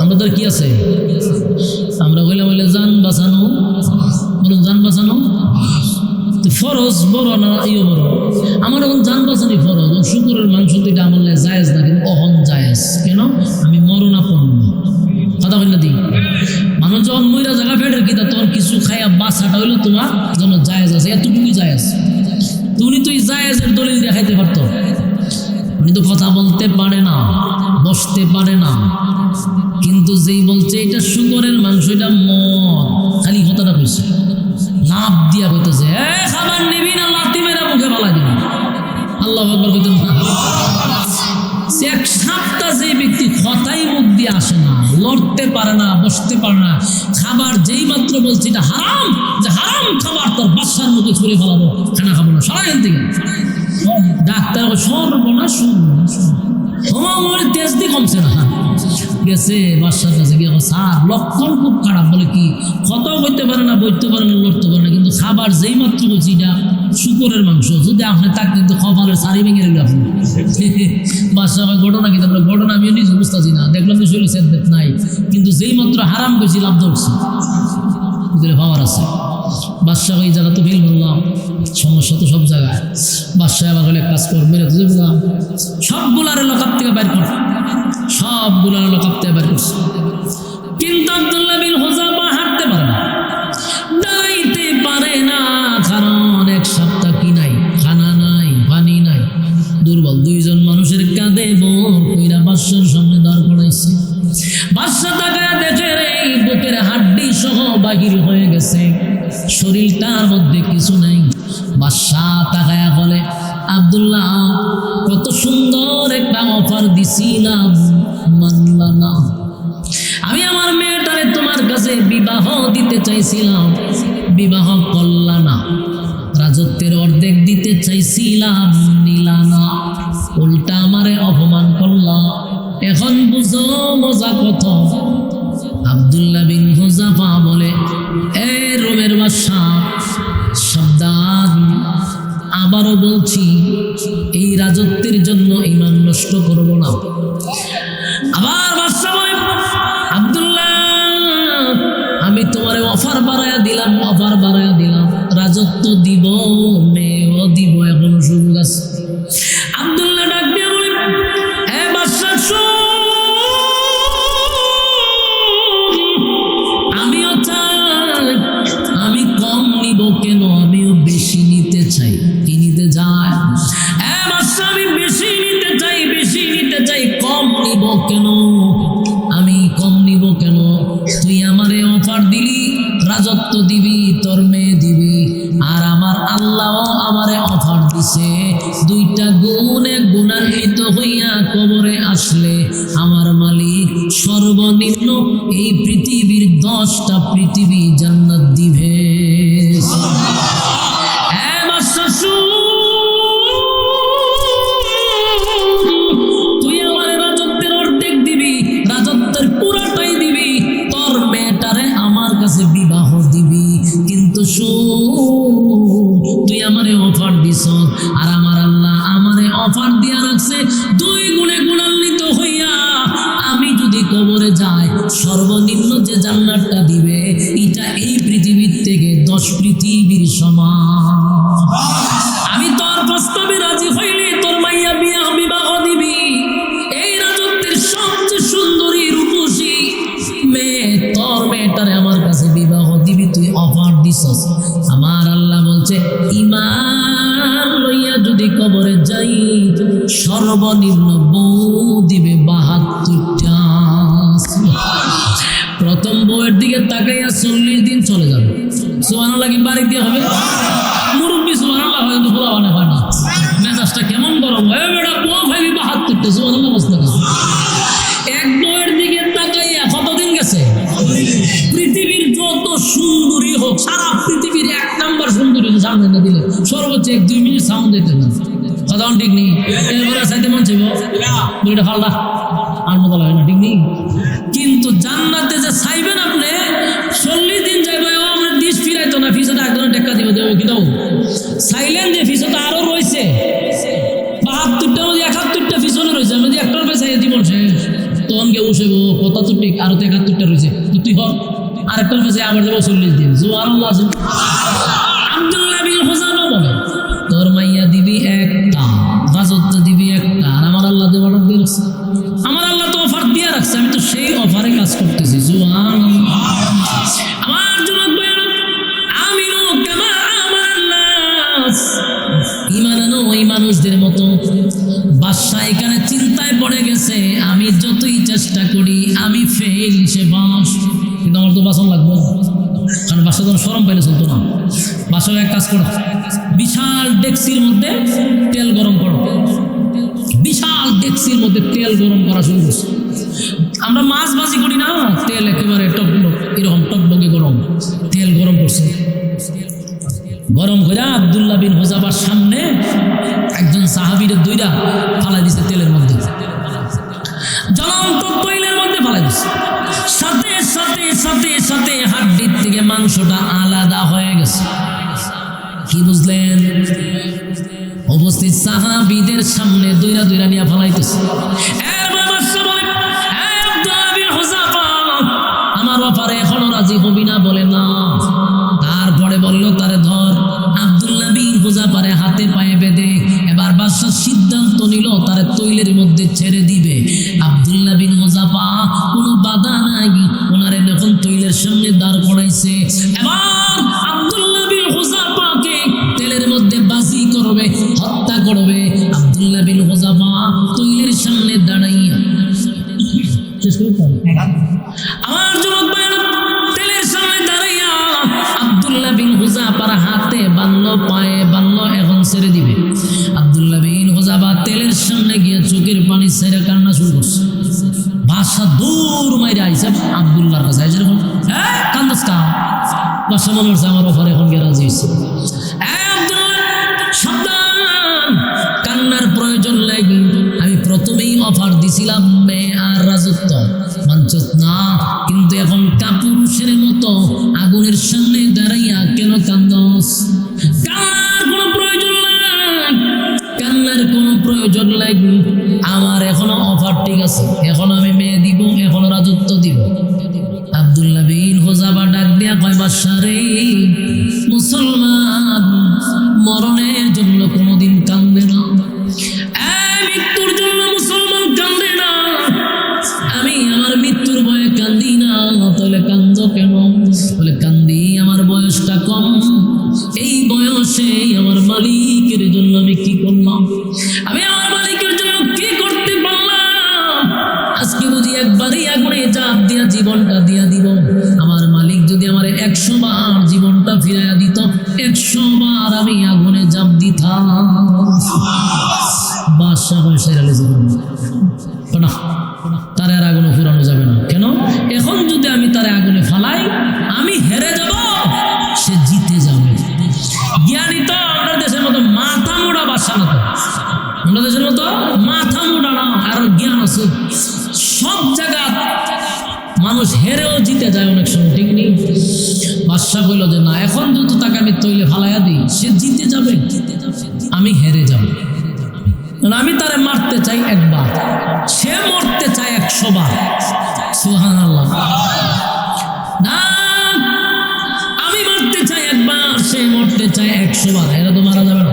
আমরা তো কি আছে, আমরা হইলে বলে জান বাঁচানো, বলুন জান বাঁচানো ফরজ বড় না ইয়ে বড়? আমার এখন জান বাঁচানি ফরজ, শুকুরের মাংস দুইটা আমার জায়েজ না, কিন্তু অহন জায়েজ। কেন? আমি মরণাপন্ন, কথা বললে দিই। মানুষ যখন মহিলা জায়গা ফেটের কিতা, তখন কিছু খাইয়া বাচ্চাটা হইলো তোমার জন্য জায়েজ আছে, এতটুকুই জায়েজ। তুমি তো এই জায়েজের দলিল দেখাইতে পারতো, উনি তো কথা বলতে পারে না, বসতে পারে না, কিন্তু যেই বলছে এটা শুকরের মাংস, এটা মদ, খালি কথাটা কইছে, লাভ দিয়া কইতেছে, খাবার নিবি না, লাথি মেরে মুখে ফালাই দিবি। আল্লাহু আকবার কইতেন না। 1 সপ্তাহ যে ব্যক্তি কথাই মুখ দিয়ে আসে না, লড়তে পারে না, বসতে পারে না, খাবার যেই মাত্র বলছে এটা হারাম, যে হারাম খাবার তোর বাচ্চার মুখে ছুঁড়ে ফেলাবো, খানা খাবো না, সারাদিন থেকে। ডাক্তার সর্বনাশ, আমার তেজ দিয়ে কমছে না, গেছে বাচ্চার কাছে গিয়ে, স্যার লক্ষণ খুব খারাপ। বলে কি? কথাও বলতে পারে না, বইতে পারে না, লড়তে পারে না, কিন্তু খাবার যেই মাত্র বলছি এটা শুকরের মাংস, যদি আপনি তাক কিন্তু কপালের সারি ভেঙে রইল আপনি। বাচ্চা ঘটনা কিন্তু আমরা ঘটনা আমি নিজে বুঝতেছি না, দেখলাম যে শরীর নাই, কিন্তু যেই মাত্র হারাম করেছি লাভ ধরছি, ভাবার আছে। বাদশাহ ওই জায়গা তো ফেল বললাম, সমস্যা তো সব জায়গায়। বাদশাহ আবার হলে কাজ করবে না, তুই বললাম সবগুলার লকাপ থেকে বাইর কর, সবগুলার লকাপ থেকে বাইর করছে। কিন্তু আব্দুল্লাহ বিন হুযাফা হাঁটতে পারে না, দাঁড়াইতে পারে না, কারণ এক সপ্তাহ কি নাই, খানা নাই, পানি নাই, দুর্বল। দুইজন মানুষের কাঁধে বোর কইরা বাদশার সামনে দাঁড় করাইছে। বাদশা তাকায় দেখে রে বুকের হাড্ডি সহ বাহির হয়ে গেছে, শরীরটার মধ্যে কিছু নাই। বাদশা তাকায়া বলে, আব্দুল্লাহ কত সুন্দর একটা অফার দিছিলাম, মানলা না। আমি আমার মেয়েটারে তোমার কাছে বিবাহ দিতে চাইছিলাম, বিবাহ করলা না। রাজত্বের অর্ধেক দিতে চাইছিলাম, নিলা না, উল্টা আমারে অপমান করলা। এখন বুঝো মজা কত। আব্দুল্লাহ বিন হুযাফা বলে, এ রোমের বাদশা, সাবধান, আবারও বলছি এই রাজত্বের জন্য ঈমান নষ্ট করব না। আবার বাদশা বলে, আব্দুল্লাহ আমি তোমারে অফার বাড়ায়া দিলাম, অফার বাড়ায়া দিলাম, রাজত্ব দিব, মেয়েও দিব, এখনো সুযোগ আছে। আব্দুল্লাহ ডাক দিয়ে বলে, এ বাদশা আমিও চাই, আমি কম নিব কেন, আমিও বেশি নিতে চাই। কি নিতে চাই? এ বাদশা আমি বেশি নিতে চাই, বেশি নিতে চাই, কম নিব কেন, আমি কম নিব কেন? তুই আমারে অফার দিলি, রাজত্ব দিবি, তোর মেয়ে দিবি, আর আমার আল্লাহ আমারে অফার দিছে, দুইটা গুণে গুণান্বিত হইয়া কবরে আসলে আমার মালিক সর্বনিম্ন এই পৃথিবীর 10টা পৃথিবী জান্নাত দিবে। তুই আমার রাজত্বের অর্ধেক দিবি, রাজত্বের পুরাটাই দিবি, তোর মেয়েটারে আমার কাছে বিবাহ দিবি, কিন্তু তুই আমারে অফার দিছ, আর আমার আল্লাহ আমারে অফার দিয়া রাখছে 2 গুণে গুণান্বিত হইয়া আমি যদি কবরে যাই, সর্বনিম্ন যে জান্নাতটা দিবে এটা এই পৃথিবীর থেকে 10 পৃথিবীর সমান। আমি তোর প্রস্তাবে রাজি হইলে তোর মাইয়া বিবাহ দিবি, এই রাজত্বের সবচেয়ে সুন্দরী রূপসী মেয়ে, তোর মেয়েটারে আমার কাছে বিবাহ দিবি, তুই অফার দিছস। আমার আল্লাহ বলছে, ঈমান লইয়া যদি কবরে যাই, সর্বনিম্ন বউ দিবে 72টা। প্রথম বউয়ের দিকে তাকাইয়া 40 দিন চলে যাবে। সুবহানাল্লাহ কি বাড়ি দিয়ে হবে? মুরব্বী সুবহানাল্লাহ হয়, কিন্তু বলা হয় না। মেজাজটা কেমন গরম হয়, বেটা বউ ভাবি 72টা। সুবহানাল্লাহ অবস্থা কেমন? এক বউয়ের দিকে তাকাইয়া কতদিন গেছে? পৃথিবীর যত সুন্দরী হোক, সারা পৃথিবীর 1 নাম্বার সুন্দরী সামনে না দিলে সর্বোচ্চ 1-2 মিনিট সাউন্ড দিতে পারে, কথা ঠিক নেই। এরপরে চাইতে মন চাইব বুড়িটা ফালদা আর মতো লাগে না, ঠিক নেই। কিন্তু জান্নাতে যে চাইবেন আপনি 40 দিন যাইব, আপনার দিশ ফিরাইতো না, ফিসটা একদম টেক্কা দিব দেবো, কি দাও চাইলেন যে ফিসটা আরো রয়েছে 72টা, 71টা পিছনে রয়েছে, আমি যদি একটার পেছাই জীবন শেষ, তখন কেউ বসে কথা তো ঠিক, আরো তো 71টা রয়েছে, তুই হর আরেকটার পেছাই আবার যাবো 40 দিন। সুবহানাল্লাহ। আব্দুল্লাহ বিন হুযাফা বলে, তোর মাইয়া দিবি একটা, রাজত্ব দিবি একটা, আর আমার আল্লাহ তো অফার দিয়ে রাখছে, আমার আল্লাহ তো অফার দিয়ে রাখছে, আমি তো সেই অফারে কাজ করতেছি। সুবহানাল্লাহ। আমার যুবক ভাইরা, আমিনু কামা আমানান নাস, ঈমান আনো ওই মানুষদের মতো। বাদশা এখানে চিন্তায় পড়ে গেছে, আমি যতই চেষ্টা করি আমি ফেল, সে পাস, কিন্তু আমার তো বাসন লাগবে, কারণ বাসা তো শরম পাইলে চলতো না। বাসায় এক কাজ করো, বিশাল ডেক্সির মধ্যে তেল গরম করো, বিশাল ডেক্সির মধ্যে তেল গরম করা শুরু করছে। আমরা মাছ ভাজি করি না, তেল একেবারে টকবক, এরকম টকবকে গরম তেল গরম করছে। গরম করে আব্দুল্লাহ বিন হুযাফার সামনে একজন সাহাবীরে দুইটা ফালাই দিছে তেলের মধ্যে, জ্বলন্ত তৈলের মধ্যে ফালাই দিছে। সাথে সাথে সাথে সাথে হাড্ডির থেকে মাংসটা আলাদা হয়ে গেছে। কি বুঝলেন? উপস্থিত সাহাবীদের সামনে দুইরা দুইরা নিয়ে ফালাইতেছে। আমার ব্যাপারে এখনো রাজি হবি না? বলে না। তারপরে বলে শেষ করতে হবে। আমার যুবক ভাইরা তেলের সামনে দাঁড়াইয়া আব্দুল্লাহ বিন হুযাফার হাতে বানলো, পায়ে বানলো, এখন ছেড়ে দিবে। আব্দুল্লাহ বিন হুযাফা তেলের সামনে গিয়ে চোখের পানি ছেড়ে কান্না শুরু করছে। বাদশা দূর মাইরে আইসা আব্দুল্লাহর কাছে যেরকম কান্দাস কা বাদশা মনে হচ্ছে আমার অফার এখন গিয়ে রাজি হয়েছে। সাবধান, কান্নার প্রয়োজন লাগে। আমি প্রথমেই অফার দিছিলাম মেয়ে আর রাজত্ব, মানছত না, কিন্তু এখন কাপুরুষের মতো আগুনের সামনে দাঁড়াইয়া কেন কান্দস? কান্নার কোনো প্রয়োজন নাই, কান্নার কোনো প্রয়োজন নাই। আমার এখনো অফার ঠিক আছে, এখন আমি মেয়ে দিব, এখন রাজত্ব দিব। আব্দুল্লাহ বিন হুযাফা ডাক দিয়া কয়, বাদশা রে, মুসলমান মরণের জন্য কোনোদিন কান্দে না, মৃত্যুর জন্য মুসলমান কান্দে না। আমি আমার মৃত্যুর ভয়ে কান্দি না, তাহলে কান্দ কেন? বলে কান্দি আমার বয়সটা কম, এই বয়সে আমার মালিকের জন্য আমি কি করলাম? আমি আমার মালিকের জন্য কি করতে পারলাম? আজকে বুঝি একবারই আগুনে চাপ দিয়া জীবনটা দিয়া দিব। আমার মালিক যদি আমার 100 বার জীবনটা ফিরাইয়া দিত, 100 বার আমি আগুনে জাপ দিতাম। বাদশা বয়সের জীবন না, তার আর আগুনে ফুরানো যাবে না। কেন? এখন যদি আমি তার আগুনে ফালাই, আমি হেরে যাব, সে জিতে যাবে। জ্ঞানী তো আমাদের দেশের মতো মাথা মোড়া বাদশা না, তো আমাদের দেশের মতো মাথা মোড়া না, আর জ্ঞান আছে। সব জায়গা মানুষ হেরেও জিতে যায় অনেক সময়, ঠিক নেই? বাদশা বলল যে না, এখন যদি তাকে আমি তৈলে ফালাইয়া দিই, সে জিতে যাবে, আমি হেরে যাব। আমি তারে মারতে চাই একবার, সে মরতে চায় 100 বার। সুবহানাল্লাহ। না, আমি মারতে চাই একবার, সে মরতে চায় 100 বার। এরা তো মারা যাবে না,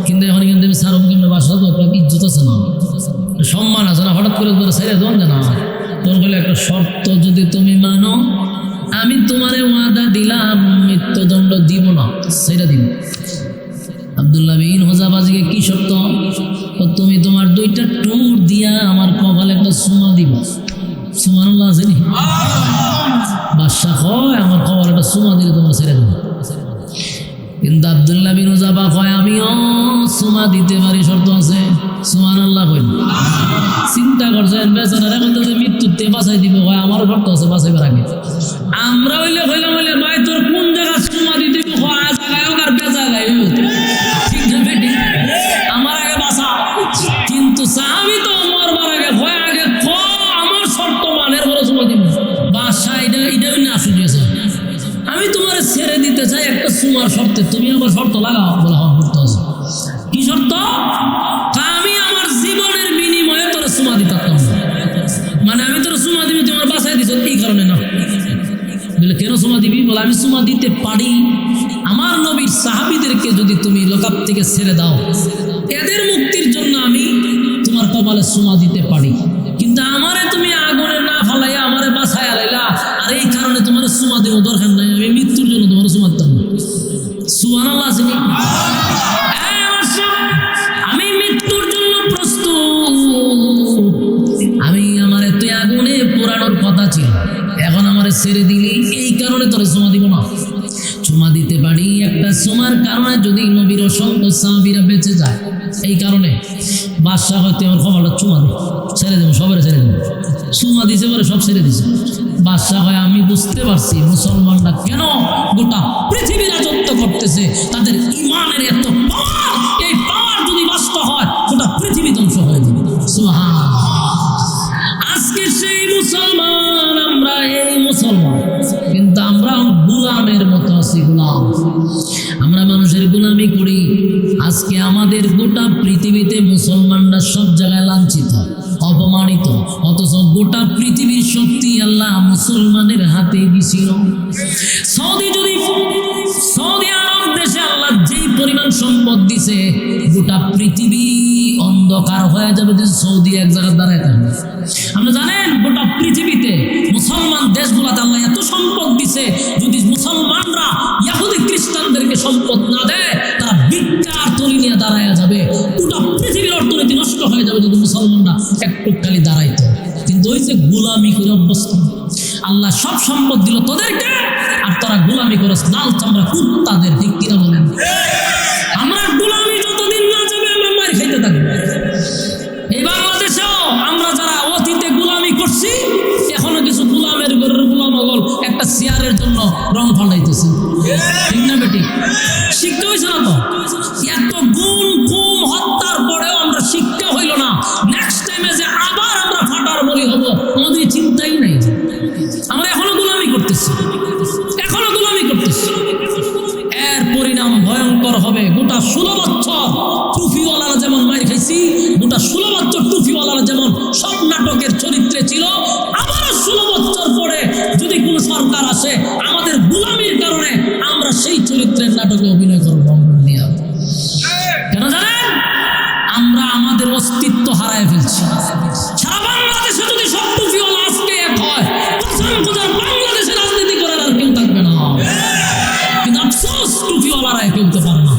কিন্তু এখন কিন্তু আমি সারম কিংবা বাসা তো একটা ইজ্জত আছে না, সম্মান আছে না। হঠাৎ করে ছেড়ে দেন যে না, তোর হলে একটা শর্ত, যদি তুমি মানো আমি তোমারে ওয়াদা দিলাম মৃত্যুদণ্ড দিব না, সেটা দিব। আব্দুল্লাহ বিন হুযাফা জিকে কি শর্ত? তুমি তোমার 2টা টুর দিয়া আমার কপালে একটা চুমা দিবা। সুবহানাল্লাহ আছে নি? বাদশা কয় আমার কপালে একটা চুমা দিলে তোমার ছেড়ে দেবো। কিন্তু আব্দুল্লাহ বিন হুযাফা কয় আমিও চুমা দিতে পারি, শর্ত আছে। সুবহানাল্লাহ কই। চিন্তা করছেন বেচারা কইতেছে মৃত্যুতে বাঁচাই দিব, কয় আমারও শর্ত আছে বাঁচাইবার আগে। আমরা হইলে ভাই তোর কোন জায়গা চুমা দিতে হয়, জায়গায় হোক আর বেজায়গায় হোক, ঠিক না বেটি? আমার আগে বাঁচা। কিন্তু সাহাবী তো মরবার আগে ভয় আগে আমার শর্ত মানের বড় চুমা দিব। বাদশা এটা না আসুন, আমি তোমার ছেড়ে দিতে চাই একটা চুমার শর্তে, তুমি আমার শর্ত লাগাও। বলা হয় শর্ত আছে। কি শর্ত? আমি আমার জীবনের বিনিময়ে তোর চুমা দিতে পারতাম, মানে আমি তোর চুমা দিবি, তোমার বাসায় দিছ, এই কারণে না। বলে কেন চুমা দিবি? বলে আমি চুমা দিতে পারি, আমার নবীর সাহাবীদেরকে যদি তুমি লোকাপ থেকে ছেড়ে দাও, এদের মুক্তির জন্য আমি তোমার কপালে চুমা দিতে পারি, কিন্তু আমারে তুমি আগুনে না ফালাইয়া আমারে বাসায় আলাইলা, আর এই কারণে তোমার চুমা দেওয়া দরকার নাই, আমি মৃত্যুর জন্য তোমার চুমা দিতাম না। সুবহানাল্লাহ আছে নি? আমি মৃত্যুর জন্য প্রস্তুত। আমি আমারে তুই আগুনে পোড়ানোর কথা ছিল, এখন আমারে ছেড়ে দিলি, এই কারণে তোরে চুমা দিব না। চুমা দিতে পারি, একটা চুমার কারণে যদি নবীর অসংখ্য সাহাবীরা বেঁচে যায়, এই কারণে বাদশা হয়তো আমার কপালটা চুমা দেয়, ছেড়ে দেবো, সবাই ছেড়ে দেবো। চুমা দিছে পরে সব ছেড়ে দিছে। বাদশা হয় আমি বুঝতে পারছি মুসলমানরা কেন গোটা পৃথিবী রাজত্ব করতেছে, তাদের ইমানের এত পাওয়ার, এই পাওয়ার যদি বাস্তব হয় গোটা পৃথিবী ধ্বংস হয়ে যাবে। সুবহানাল্লাহ। আজকে সেই মুসলমান, আমরা এই মুসলমান, কিন্তু আমরা গোলামের মতো আছি, গোলাম। আমরা মানুষের গোলামি করি। আজকে আমাদের গোটা পৃথিবীতে মুসলমানরা সব জায়গায় লাঞ্ছিত, অপমানিত, অথচ গোটা পৃথিবীর শক্তি আল্লাহ মুসলমানের হাতে দিছিল। সৌদি আরব দেশে আল্লাহ যেই পরিমাণ সম্পদ দিছে, গোটা পৃথিবী অন্ধকার হয়ে যাবে যে সৌদি এক জায়গায় দাঁড়ায় থাকবে। আপনি জানেন গোটা পৃথিবীতে মুসলমান দেশগুলোতে আল্লাহ এত সম্পদ দিছে, যদি মুসলমানরা ইহুদি খ্রিস্টানদেরকে সম্পদ না দেয়, তারা ভিক্ষার থলি নিয়ে দাঁড়ায় যাবে। গোটা পৃথিবীর অর্থনীতি নষ্ট হয়ে যাবে যদি মুসলমানরা একটু খালি দাঁড়াইতো। কিন্তু ওই যে গোলামি করে অভ্যস্ত। আল্লাহ সব সম্পদ দিল তোদেরকে, আর তোরা গোলামি করস লাল চামড়া কুত্তাদের। ঠিক কিনা বলেন? আমরা গোলামি যতদিন না যাবে আমরা মার খাইতে থাকবো। এই বাংলাদেশেও আমরা যারা অতীতে গোলামি করছি, এখনো কিছু গোলামের ঘরের গোলাম হল একটা চেয়ারের জন্য রং ফালাইতেছে। ঠিক না বেটি? শিখতে হয়েছে না তো? এত গুম খুম হত্যার পরেও আমরা শিখতে হইল না। নেক্সট টাইমে যে আবার আমরা ফাটার বলি হবো, আমাদের চিন্তাই নেই। আমরা এখনো গোলামি করতেছি, এখনো গোলামি করতেছি। এর পরিণাম ভয়ঙ্কর হবে। গোটা 16 বছর টুপিওয়ালারা যেমন মার খাইছি, গোটা 16 বছর টুপিওয়ালারা যেমন সব নাটকের চরিত্রে ছিল, আবার 16 বছর পরে যদি কোনো সরকার আসে, আমাদের গোলামির কারণে আমরা সেই চরিত্রের নাটকে অভিনয় করবো। কেন জানেন? আমরা আমাদের অস্তিত্ব হারায় ফেলছি। সারা বাংলাদেশে যদি সব টুপিওয়ালা আজকে এক হয়, বাংলাদেশে রাজনীতি করার আর কেউ থাকবে না। কিন্তু আফসোস, টুপিওয়ালারা কেউতে পারে না।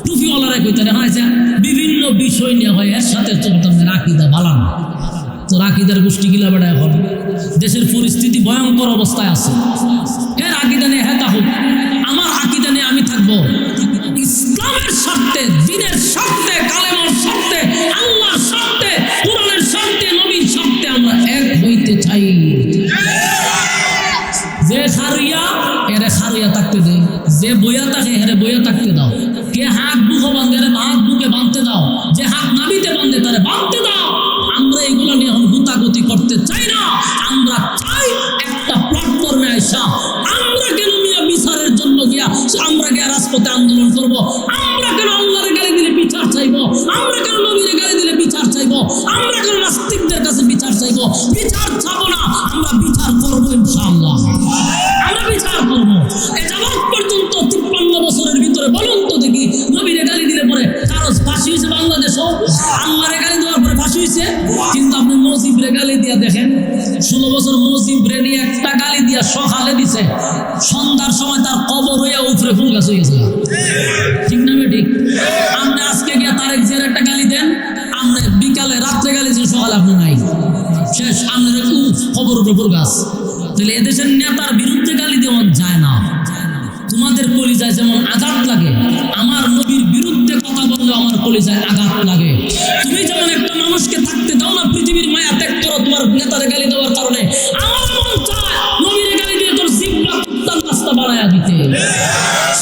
টুপিওয়ালারা কেউতে দেখা যায় বিভিন্ন বিষয় নিয়ে হয়, এর সাথে চলতাম রাকিদা বালান। তো রাকিদার গোষ্ঠী গিলা বেড়া এখন দেশের পরিস্থিতি ভয়ঙ্কর অবস্থায় আছে। হ্যাঁ, আকিদা নিয়ে হ্যাঁ তাহুক, আমার আকিদা নিয়ে আমি থাকবো ইসলামের স্বার্থে, দ্বীনের স্বার্থে, কালেমার স্বার্থে, আল্লাহর স্বার্থে, কোরআনের স্বার্থে, নবীর স্বার্থে আমরা এক হইতে চাই। যে খারিয়া এরে খারিয়া থাকতে দে, যে বইয়া থাকে এরে বইয়া থাকতে দাও। কে হাত বুকে বাঁধে এরে হাত বুকে বাঁধতে দাও, যে হাত নাবিতে বাঁধে তারে বাঁধতে দাও। আমরা এগুলো নিয়ে এখন গুতাগুতি করতে চাই না। আমরা চাই একটা প্ল্যাটফর্মে আইসা আমরা কেন মিয়া বিচারের জন্য গিয়া আমরা গিয়া রাজপথে আন্দোলন করব। আমরা কেন আল্লাহর গালি দিলে বিচার চাইবো, আমরা কেন নবীর গালি দিলে বিচার চাইবো, আমরা কেন নাস্তিকদের কাছে বিচার চাইবো। বিচার চাবো না, আমরা বিচার করবো ইনশাআল্লাহ। আমরা বিচার করবো। এই যাবত পর্যন্ত 53 বছরের ভিতরে বলুন তো দেখি, নবীর গালি দিলে পরে কারো ফাঁসি হয়েছে বাংলাদেশও? আল্লাহর গালি দেওয়ার পরে ফাঁসি হয়েছে? কিন্তু আপনি মুজিবরে গালি দিয়া দেখেন, 16 বছর মুজিবরে নিয়ে একটা গালি দিয়া সকালে দিছে, সন্ধ্যার সময় তার কবর হইয়া উপরে ফুল গাছ হয়েছে। ঠিক না ঠিক? আপনি আজকে গিয়া তারেক জিয়ার একটা গালি দেন, আপনি বিকালে রাত্রে গালি দিন, সকালে আপনি নাই, শেষ। আপনার কবর উপরে ফুল গাছ। তাহলে এদেশের নেতার বিরুদ্ধে গালি দেওয়া যায় না। তোমাদের কলিজায় যেমন আঘাত লাগে, আমার নবীর বিরুদ্ধে কথা বললে আমার কলিজায় আঘাত লাগে। তুমি যেমন একটা মানুষকে থাকতে দাও না, পৃথিবীর মায়া ত্যাগ করো তোমার নেতারে গালি দেওয়ার কারণে। আমার মন চায় নবীর গালি দিয়ে তোর জিহ্বা কুত্তার রাস্তা বাড়ায়া দিতে।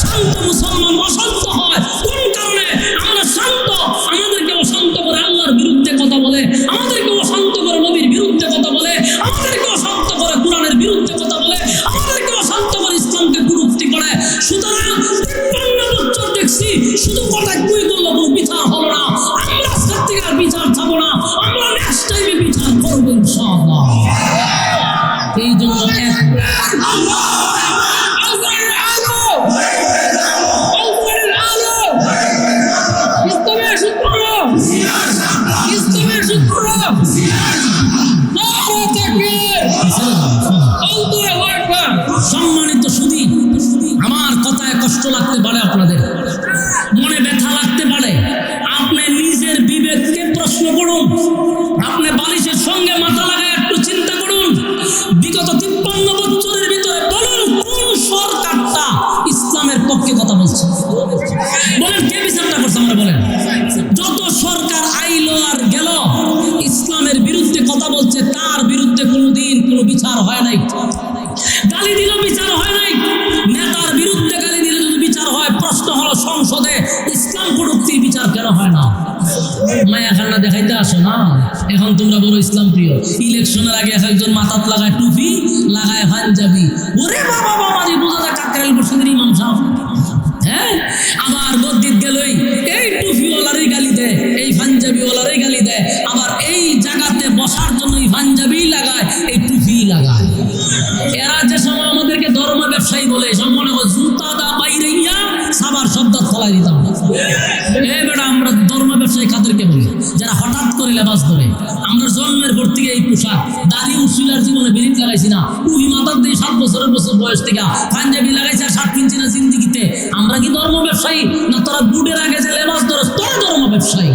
শান্ত মুসলমান অশান্ত হয় কোন কারণে? আমরা শান্ত, আমাদেরকে অশান্ত করে আল্লাহর বিরুদ্ধে কথা বলে, আমাদেরকে অশান্ত করে নবীর বিরুদ্ধে কথা বলে, আমাদেরকে অশান্ত করে কোরআনের বিরুদ্ধে কথা বলে, আমাদেরকে অশান্ত করে ইসলামকে কুরুক্তি করে। সুতরাং 53 বছর দেখছি শুধু কথা কুই করলো, কোনো বিচার হলো না। আমরা আজকের থেকে আর বিচার চাবো না, আমরা নেক্সট টাইমে বিচার করবো ইনশাআল্লাহ। এই জন্য সম্মানিত সুধী, আমার কথায় কষ্ট লাগতে পারে, আপনাদের মনে ব্যথা লাগতে পারে। আপনি নিজের বিবেককে প্রশ্ন করুন, আপনি বালিশের সঙ্গে মাথা লাগায় একটু চিন্তা করুন। বিগত 53 বছরের ভিতরে বলুন কোন সরকারটা ইসলামের পক্ষে কথা বলছে? বলেন কে বিচারটা করছে? আমরা বলেন, যত সরকার আইলো আর গেল ইসলামের বিরুদ্ধে কথা বলছে, তার বিরুদ্ধে কোনোদিন কোনো বিচার হয় নাই। গালি দিল, বিচার হয় নাই। নেতার বিরুদ্ধে গালি দিলে যদি বিচার হয়, প্রশ্ন হলো সংসদে ইসলাম কটূক্তির বিচার কেন হয় না? মায়া খান্না দেখাইতে আসো না। এখন তোমরা বড় ইসলাম প্রিয়। ইলেকশনের আগে একজন মাথাত লাগায় টুপি, লাগায় পাঞ্জাবি, ওরে বাবা বাবা রে, বোঝা যায় কাকরাইল বসিদের ইমাম সাহেব। হ্যাঁ, আবার গদ্দিত গেলই এই টুপিওয়ালারই গালি দেয়, এই পাঞ্জাবিওয়ালারই গালি দেয়, আবার এই জায়গাতে বসার জন্য এই পাঞ্জাবি লাগায়, এই টুপি লাগায়। এরা যে সময় আমাদেরকে ধর্ম ব্যবসায়ী বলে, সব মনে হয় জুতা দা বাইরে গিয়া সাবার শব্দ ফলাই দিতাম। এই বেটা আমরা ধর্ম ব্যবসায়ী কাদেরকে বলি? যারা হঠাৎ করে লেবাস ধরে। আমরা জন্মের পর থেকে এই পোশাক, দাড়ি উশিলার জীবনে বেরিত লাগাইছি না, টুপি মাথার দিয়ে 7 বছরের বয়স থেকে পাঞ্জাবি লাগাইছে আর 7 কিনছি না জিন্দিগিতে। আমরা কি ধর্ম ব্যবসায়ী? না তোরা বুটের আগে যে লেবাস ধরে তোরা ধর্ম ব্যবসায়ী।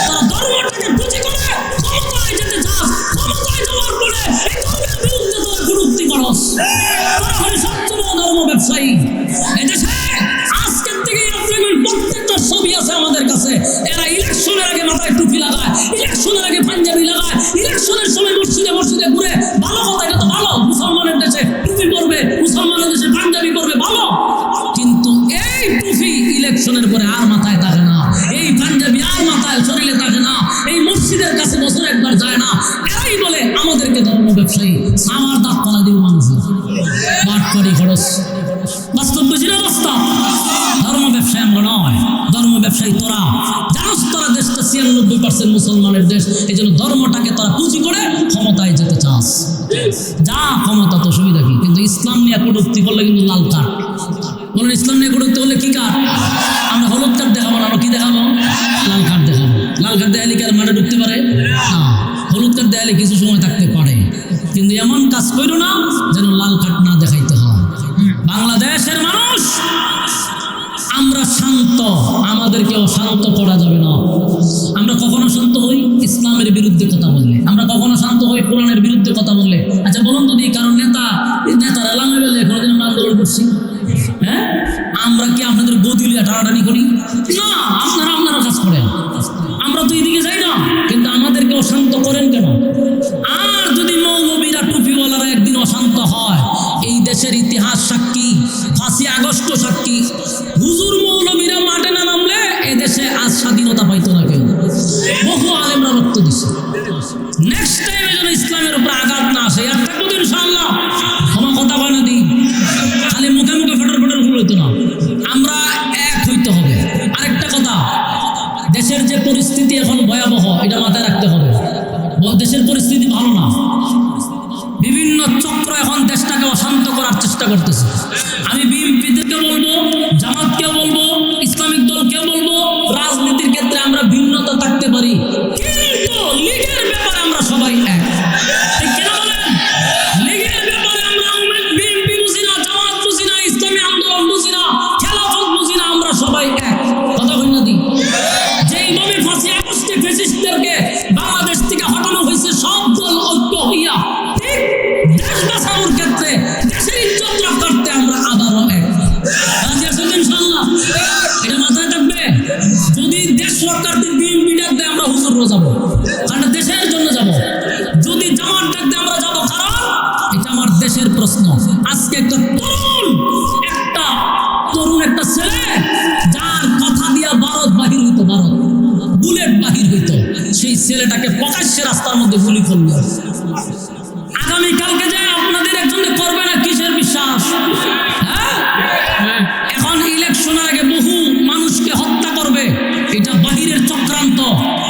তোরা ধর্মটাকে বুঝি করে ক্ষমতায় যেতে চাস, ক্ষমতায় যাওয়ার পর ইলেকশনের পরে আর মাথায় থাকে না, এই পাঞ্জাবি আর মাথায় শরীরে থাকে না, এই মসজিদের কাছে বছর একবার যায় না, এরাই বলে আমাদেরকে ধর্ম ব্যবসায়ী। আমার দাঁত পালা দিব মানুষের বাটপাড়ি খরচ। বাস্তব বুঝি না অবস্থা? ধর্ম ব্যবসায়ী আমরা নয়, ধর্ম ব্যবসায়ী তোরা। জানোস তোরা দেশটা 96% মুসলমানের দেশ, এই জন্য ধর্মটাকে তোরা পুঁজি করে ক্ষমতায় যেতে চাস। যা ক্ষমতা তো সুবিধা কি, কিন্তু ইসলাম নিয়ে কটূক্তি করলে কিন্তু লাল কার্ড। বলুন ইসলাম নিয়ে কটূক্তি করলে কি কার্ড? আমরা হলুদ কার্ড দেখাবো না, আমরা কি দেখাবো? লাল কার্ড দেখাবো। লাল কার্ড দেখালে কি আর মাঠে ঢুকতে পারে না? হলুদ কার্ড দেখালে কিছু সময় থাকতে পারে, কিন্তু এমন কাজ করো না যেন লাল কার্ড না দেখাইতে হয়। বাংলাদেশের মানুষ আমরা শান্ত, আমাদেরকেও শান্ত করা যাবে না। আমরা কখনো শান্ত হই ইসলামের বিরুদ্ধে কথা বললে, আমরা কখনো শান্ত হই কোরআনের বিরুদ্ধে কথা বললে। আচ্ছা বলুন তো, কারণ নেতারা লাঙে বেলে কোনোদিন আমরা আন্দোলন করছি? হ্যাঁ, আমরা কি আপনাদের গদিলিয়া টানাটানি করি? না, আপনারা কাজ করেন, আমরা তো এদিকে যাই না, কিন্তু আমাদেরকে অশান্ত করেন কেন? আর যদি মৌলবীরা টুপিওয়ালারা একদিন অশান্ত হয়, এই দেশের ইতিহাস সাক্ষী, 5ই আগস্ট সাক্ষী, হুজুর মৌলবীরা মাঠে না নামলে এদেশে আজ স্বাধীনতা পাইতো না কেউ। বহু আলেমরা রক্ত দিছে। নেক্সট টাইমে যেন ইসলামের উপর আঘাত না আসে, আর থাকবো তো ইনশাআল্লাহ। আমার কথা বানা দিই, খালি মুখে মুখে ফেটার ভুল হইতো না, আমরা এক হইতে হবে। আরেকটা কথা, দেশের যে পরিস্থিতি এখন ভয়াবহ, এটা মাথায় রাখতে হবে। দেশের পরিস্থিতি ভালো না, বিভিন্ন চক্র এখন দেশটাকে অশান্ত করার চেষ্টা করতেছে। আমি বিএনপিদেরকে বলবো, জামাতকে বলবো, ইসলামিক দলকে বলবো, রাজনীতির ক্ষেত্রে আমরা ভিন্নতা থাকতে পারি, কিন্তু লীগের ব্যাপারে আমরা সবাই এক। কেন বলেন? লীগের ব্যাপারে আমরা বিএনপি বুঝি না, জামাত বুঝি না, ইসলামী আন্দোলন বুঝি না, খেলাফত বুঝি না, আমরা সবাই এক। কথা বলি না? যেইভাবে 5ই আগস্টে ফ্যাসিস্টদেরকে বাংলাদেশ থেকে হটানো হয়েছে, সব দল ঐক্য হইয়া, ঠিক দেশ বাঁচানোর ক্ষেত্রে, দেশের ইজ্জত রক্ষার্থে আমরা আবারও এক। রাজি আছেন ইনশাআল্লাহ? এটা মাথায় থাকবে। যদি দেশ রক্ষার্থে বিএনপি ডাক দেয়, আমরা হুজুরও যাবো, কারণ দেশের জন্য যাবো। যদি জামাত ডাক দেয়, আমরা যাবো, কারণ এটা আমার দেশের প্রশ্ন। আজকে একটা তরুণ একটা ছেলে, যার কথা দিয়া ভারত বাহির হইতো, ভারত বুলেট বাহির হইতো, সেই ছেলেটাকে প্রকাশ্যে রাস্তার মধ্যে গুলি করলো। আগামীকালকে যে আপনাদের একজনে করবে না, কিসের বিশ্বাস? এখন ইলেকশনের আগে বহু মানুষকে হত্যা করবে, এটা বাহিরের চক্রান্ত।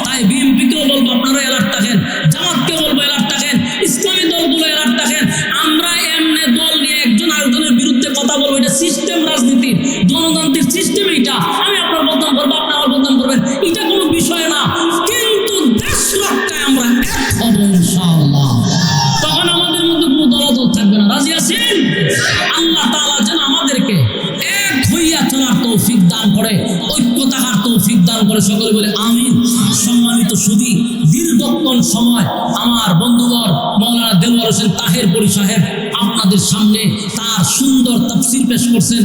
তাই বিএনপিকেও বলবো আপনারা অ্যালার্ট থাকেন, জামাতকেও বলবো অ্যালার্ট থাকেন, ইসলামী দলগুলো অ্যালার্ট থাকেন। আমরা এমনি দল নিয়ে একজন আরেকজনের বিরুদ্ধে কথা বলবো, এটা সিস্টেম, রাজনীতির গণতান্ত্রিক সিস্টেম। এটা আমি আপনার বদনাম করবো, আপনি আমার বদনাম করবেন, এটা কোনো বিষয় না। কিন্তু দেশ রক্ষায় আমরা এক হব ইনশাআল্লাহ। তখন আমাদের মধ্যে কোনো দলাদল থাকবে না। রাজি আছেন? আল্লাহ তাআলা যেন আমাদেরকে এক হইয়া চলার তৌফিক দান করে, ঐক্য থাকার তৌফিক দান করে, সকলে বলে আমিন। সম্মানিত সুধী, দীর্ঘক্ষণ সময় আমার বন্ধুবর মাওলানা দেওয়ার হোসেন তাহেরপুরী সাহেব আপনাদের সামনে তার সুন্দর তাফসীর পেশ করছেন।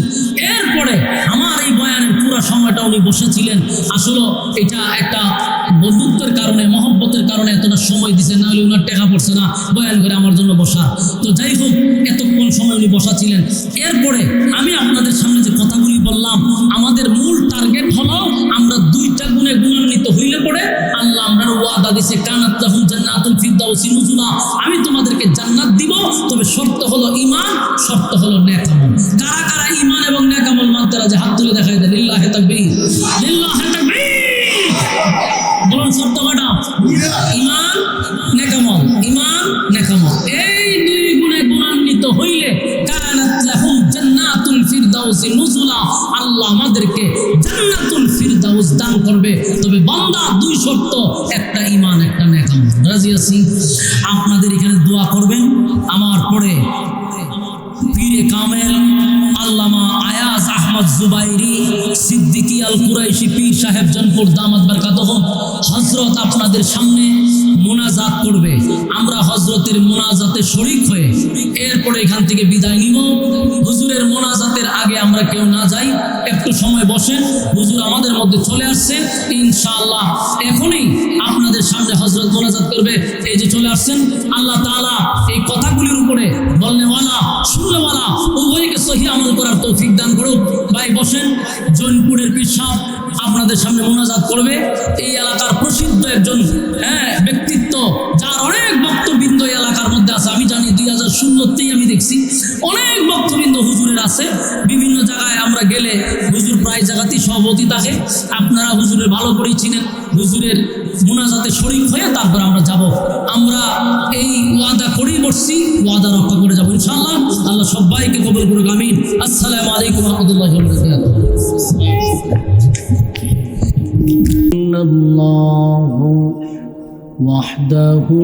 এরপরে আমার এই বয়ানের পুরো সময়টা উনি বসেছিলেন। আসলে এটা একটা বন্ধুত্বের কারণে, মহব্বতের কারণে এতটা সময় দিচ্ছেন, না হলে উনার টাকা পড়ছে না বয়ান করে আমার জন্য বসা। তো যাই হোক, এতক্ষণ সময় উনি বসা ছিলেন। এরপরে আমি আপনাদের সামনে যে কথাগুলি বললাম, আমাদের মূল টার্গেট হলো আমরা 2টা গুণে গুণান্বিত হইলে পরে আল্লাহ আমরা ওয়াদা দিছে, কানাত লাহুম জান্নাতুল ফিরদাউসি নুজুলা, আমি তোমাদেরকে জান্নাত দিব, তবে শর্ত হলো ঈমান, শর্ত হলো নেক আমল। কারা কারা ঈমান এবং নেক আমল মানতে রাজি? হাত তুলে দেখাই দেন। লিল্লাহি তাকবীর, লিল্লাহি তাকবীর। বলুন শর্ত কয়টা? ঈমান, নেক আমল, ঈমান, নেক আমল। এই 2 গুণে গুণান্বিত হইলে কানাত লাহুম জান্নাতুল ফিরদাউসি নুজুলা, আল্লাহ আমাদেরকে জান্নাতুল ফিরদাউস দান করবে। তবে বান্দা 2 শর্ত, একটা ঈমান, একটা নেক আমল। রাজি আছি? আপনাদের এখানে দোয়া করবেন। আমার পরে পীরে কামেল আল্লামা আয়াজ আহমদ জুবাইরি সিদ্দিকী আল কুরাইশি পীর সাহেব জনপুর দামাত বরকাতুহুম হযরত আপনাদের সামনে মোনাজাত করবে। আমরা হযরতের মোনাজাতে শরীক হয়ে এরপরে এখান থেকে বিদায় নিব। হুজুরের মোনাজাতের আগে আমরা কেউ না যাই, একটু সময় বসেন। হুজুর আমাদের মধ্যে চলে আসছেন ইনশাআল্লাহ। এখনই আপনাদের সামনে হযরত মোনাজাত করবে। এই যে চলে আসছেন। আল্লাহ তাআলা এই কথাগুলির উপরে বলনেওয়ালা, শুননেওয়ালা উভয়কে সহি আমল করার তৌফিক দান করুক। ভাই বসেন, জৈনপুরের পীর সাহেব আপনাদের সামনে মোনাজাত করবে। এই এলাকার প্রসিদ্ধ একজন ব্যক্তিত্ব, যার অনেক ভক্তবৃন্দ এই এলাকার মধ্যে আছে। আমি জানি 2016তেই আমি দেখছি অনেক ভক্তবৃন্দ হুজুরের আছে। বিভিন্ন জায়গায় আমরা গেলে হুজুর প্রায় জায়গাতেই সভাপতি থাকে। আপনারা হুজুরের ভালো করেই চিনেন। হুজুরের মোনাজাতে শরীক হয়ে তারপর আমরা যাব। আমরা এই ওয়াদা করেই বসছি, ওয়াদা রক্ষা করে যাবো ইনশাআল্লাহ। আল্লাহ সবাইকে কবুল করুক, আমিন। আসসালামু আলাইকুম ওয়া রাহমাতুল্লাহি ওয়া বারাকাতুহু। ইন্নাল্লাহু ওয়াহদাহু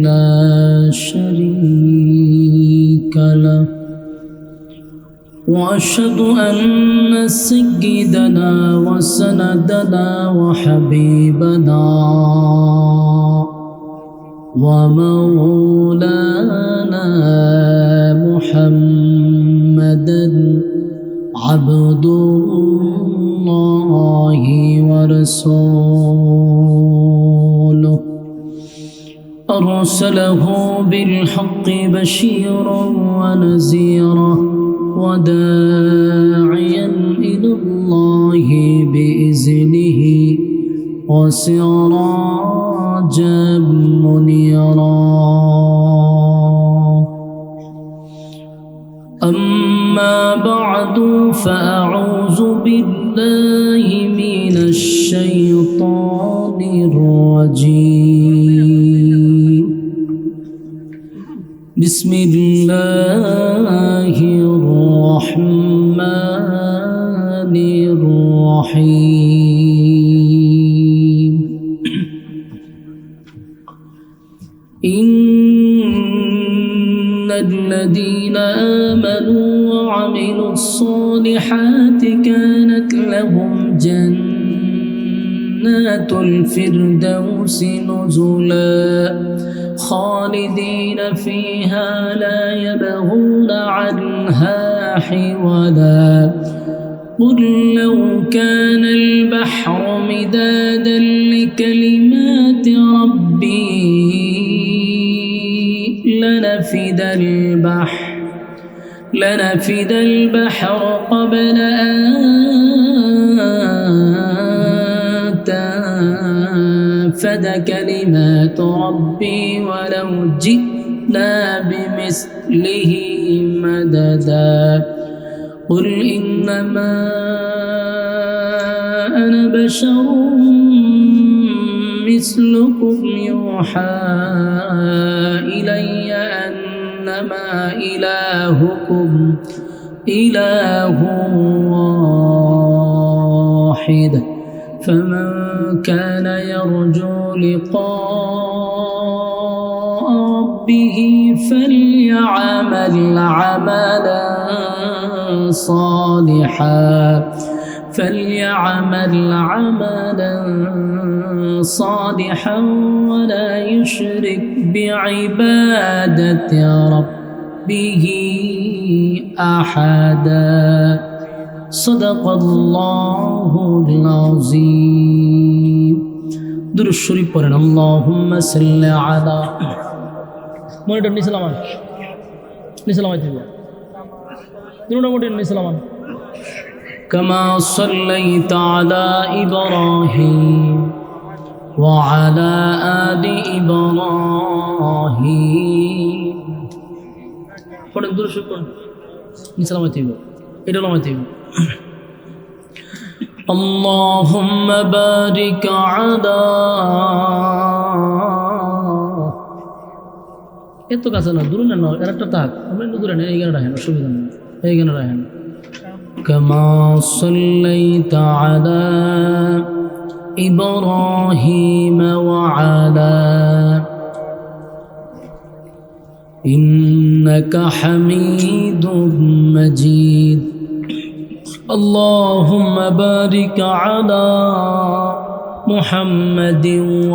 লা শারীকা লাহু وأشهد أن سيدنا وسندنا وحبيبنا ومولانا محمدا عبد الله ورسوله أرسله بالحق بشيرا ونذيرا وداعيا إلى الله بإذنه وسراجا منيرا. أما بعد فأعوذ بالله من الشيطان الرجيم. بسم الله الرحمن الرحيم. إن الذين آمنوا وعملوا الصالحات كانت لهم جنات الفردوس نزلا خالدين فيها لا يبغون عنها حولا. قل لو كان البحر مدادا لكلمات ربي لنفد البحر قبل أن تنفد كلمات ربي ولو جئنا بمثله مددا. قل إنما أنا بشر مثلكم يوحى إلي أنما إلهكم إله واحد فمن كان يرجو لقاء ربه فليعمل عملا صالحا ولا يشرك بعبادة ربه أحدا. صدق الله العظيم. দুরূদ শরীফ পড়েন। আল্লাহুম্মা সাল্লি আলা মনিটর নিসালামান দিব দুরূদ মনিটর নিসালামান كما صليت على إبراهيم وعلى آل إبراهيم. পড়েন দুরূদ শরীফ পড়েন নিসালামান দিব এটা লামাই দিব। اللهم بارك على এত কাছে না দূরে না একটা থাক আমরা দূরে না এই গানে রাখেন অসুবিধা নেই এই গানে রাখেন। كما صليت على إبراهيم وعلى إنك حميد مجيد. اللهم بارك على محمد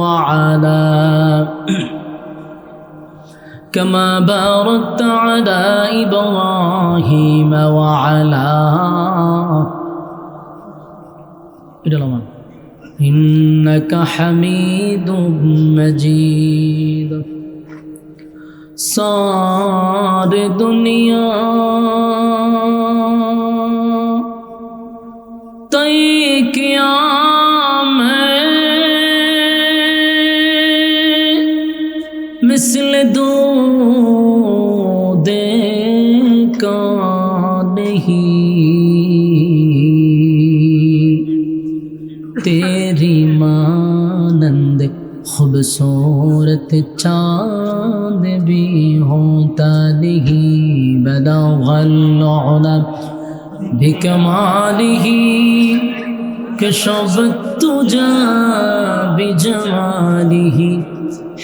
وعلى كما باركت على إبراهيم وعلى إنك حميد مجيد. सारे दुनिया तय किया मैं मिसल दो दे का नहीं तेरी मानंद खूबसूरत चाँद भी होता नहीं बलग़ल उला बिकमालिही कशफ़त तुजा बिजमालिही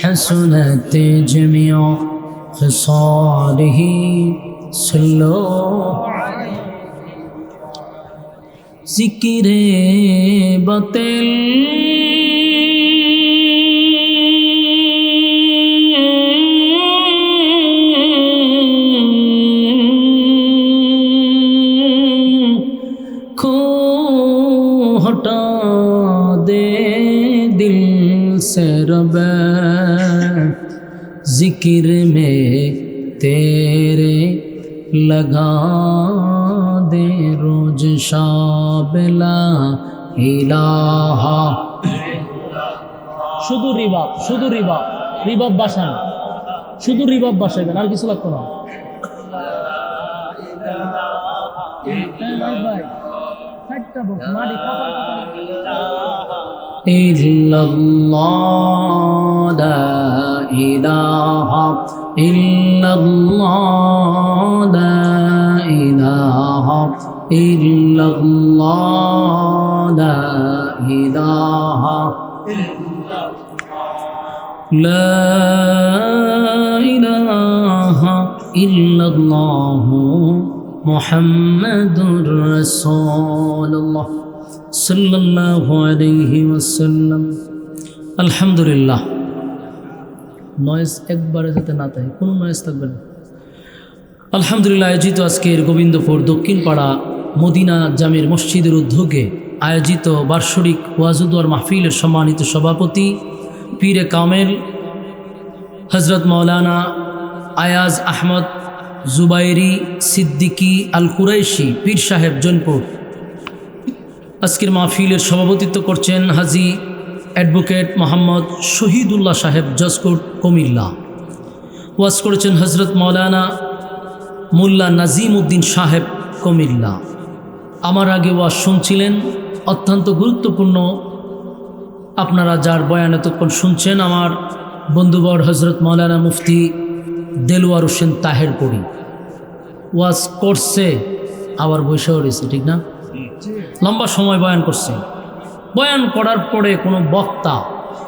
हसनत जमीअ ख़िसालिही सल्लो ज़िक्र बतिल हटा दे दिल से रब जिक्र में तेरे लगा दे रोज शाबिला इलाहा শুধু রিবাব বাসান শুধু রিবাব বাসাইবেন আর কিছু লাগতো না ইল্লাল্লাহ লা ইলাহা ইল্লাল্লাহ লা ইলাহা ইল্লাল্লাহ লা ইলাহা লা ইলাহা ইল্লাল্লাহ মুহাম্মাদুর রাসূলুল্লাহ সাল্লাল্লাহু আলাইহি ওয়াসাল্লাম। আলহামদুলিল্লাহ, নয়েজ একবারে যাতে না থাকে, কোনো নয়েজ থাকবে না। আলহামদুলিল্লাহ, আয়োজিত আজকের গোবিন্দপুর দক্ষিণ পাড়া মদিনা জামির মসজিদের উদ্যোগে আয়োজিত বার্ষিক ওয়াজুদুয়ার মাহফিলের সম্মানিত সভাপতি পীরে কামেল হজরত মৌলানা আয়াজ আহমদ জুবাইরি সিদ্দিকি আল কুরাইশি পীর সাহেব জৈনপুর আজকের মাহফিলের সভাপতিত্ব করছেন হাজি অ্যাডভোকেট মোহাম্মদ শহীদুল্লাহ সাহেব জজকোট কুমিল্লা। ওয়াজ করেছেন হজরত মৌলানা মোল্লা নাজিম উদ্দিন সাহেব কুমিল্লা। আমার আগে ওয়াজ শুনছিলেন, অত্যন্ত গুরুত্বপূর্ণ। আপনারা যার বয়ান এতক্ষণ শুনছেন, আমার বন্ধুবর হজরত মৌলানা মুফতি দেলোয়ার হোসেন তাহেরপুরি ওয়াজ করছে, আবার বৈশাও রয়েছে, ঠিক না? লম্বা সময় বয়ান করছে। বয়ান করার পরে কোনো বক্তা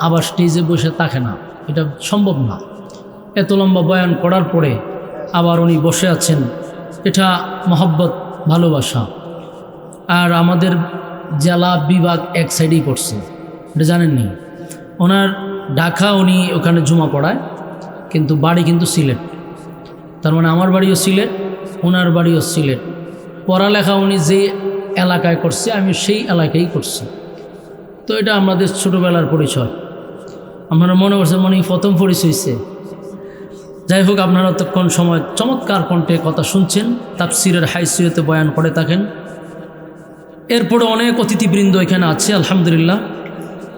আবার স্টেজে বসে থাকে না, এটা সম্ভব না। এত লম্বা বয়ান করার পরে আবার উনি বসে আছেন, এটা মহব্বত, ভালোবাসা। আর আমাদের জেলা বিভাগ এক সাইডেই পড়ছে, এটা জানেননি? ওনার ঢাকা, উনি ওখানে জুমা পড়ায়, কিন্তু বাড়ি কিন্তু সিলেট। তার মানে আমার বাড়িও সিলেট, ওনার বাড়িও সিলেট। পড়ালেখা উনি যে এলাকায় করছে, আমি সেই এলাকায় করছি। তো এটা আমাদের ছোটোবেলার পরিচয়। আপনারা মনে করছেন মনে প্রথম পরিচয় হয়েছে। যাই হোক, আপনারা ততক্ষণ সময় চমৎকার কণ্ঠে কথা শুনছেন, তাফসিরের হাইসিয়তে বয়ান করে থাকেন। এরপরে অনেক অতিথিবৃন্দ এখানে আছে, আলহামদুলিল্লাহ।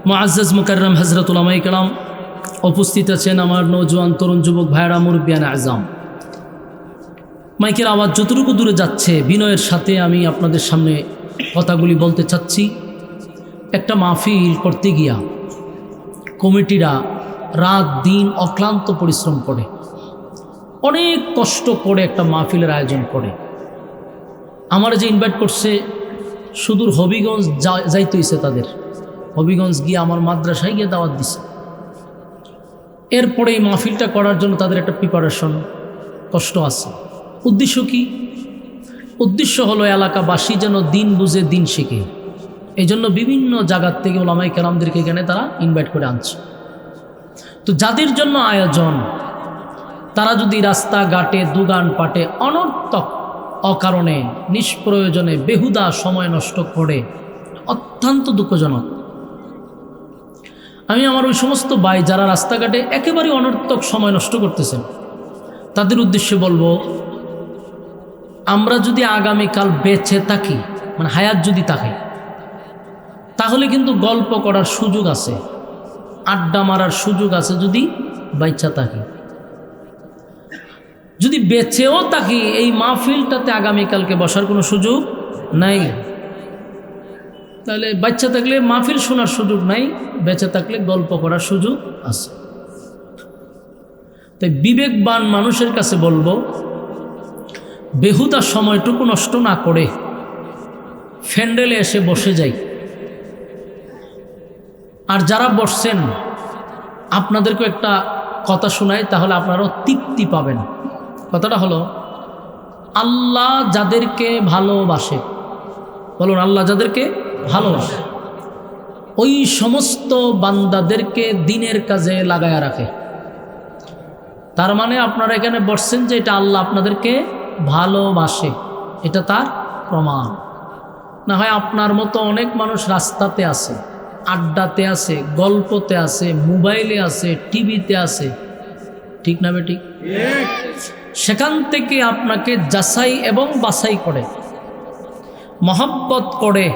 মুআজ্জাজ মুকাররম হযরত উলামায়ে কেরাম উপস্থিত আছেন, আমার নওজোয়ান তরুণ যুবক ভাইরা, মুরব্বিয়ান আযম। মাইকের আওয়াজ যতটুকু দূরে যাচ্ছে, বিনয়ের সাথে আমি আপনাদের সামনে কথাগুলি বলতে চাচ্ছি। একটা মাহফিল করতে গিয়া কমিটিরা রাত দিন অক্লান্ত পরিশ্রম করে, অনেক কষ্ট করে একটা মাহফিলের আয়োজন করে। আমার যে ইনভাইট করছে, সুদূর হবিগঞ্জ যাইতে হইছে তাদের। হবিগঞ্জ গিয়ে আমার মাদ্রাসায় গিয়ে দাওয়াত দিছে। এরপরে এই মাহফিলটা করার জন্য তাদের একটা প্রিপারেশন, কষ্ট আছে। উদ্দেশ্য কি? উদ্দেশ্য হলো এলাকাবাসী যেন দিন বুঝে দিন শিখে। এই জন্য বিভিন্ন জায়গার থেকে ওলামায়ে কেরামদেরকে এখানে তারা ইনভাইট করে আনছে। তো যাদের জন্য আয়োজন, তারা যদি রাস্তাঘাটে দোকান পাটে অনর্থক অকারণে নিষ্প্রয়োজনে বেহুদা সময় নষ্ট করে, অত্যন্ত দুঃখজনক। আমি আমার ওই সমস্ত ভাই যারা রাস্তাঘাটে একেবারে অনর্থক সময় নষ্ট করতেছেন, তাদের উদ্দেশ্যে বলবো, আমরা যদি আগামীকাল বেঁচে থাকি, মানে হায়াত যদি থাকে, তাহলে কিন্তু গল্প করার সুযোগ আছে, আড্ডা মারার সুযোগ আছে যদি বাইচ্চা থাকি। যদি বেঁচেও থাকি, এই মাহফিলটাতে আগামীকালকে বসার কোনো সুযোগ নাই। তাহলে বাচ্চা থাকলে মাহফিল শোনার সুযোগ নাই, বেঁচে থাকলে গল্প করার সুযোগ আছে। তাই বিবেকবান মানুষের কাছে বলবো, বেহুদা সময়টুকু নষ্ট না করে ফ্যান্ডেলে এসে বসে যাই। আর যারা বসছেন আপনাদেরকে একটা কথা শোনাই, তাহলে আপনারাও তৃপ্তি পাবেন। কথাটা হলো, আল্লাহ যাদেরকে ভালোবাসে, বলুন আল্লাহ যাদেরকে ভালোবাসে, ওই সমস্ত বান্দাদেরকে দিনের কাজে লাগায়া রাখে। তার মানে আপনারা এখানে বসছেন যে এটা আল্লাহ আপনাদেরকে ভালোবাসে, এটা তার প্রমাণ। না হয় আপনার মতো অনেক মানুষ রাস্তাতে আছে, আড্ডাতে আছে, গল্পতে আছে, মোবাইলে আছে, টিভিতে আছে, ঠিক না বেঠিক? সেখান থেকে আপনাকে যাচাই এবং বাছাই করে, মহব্বত করে,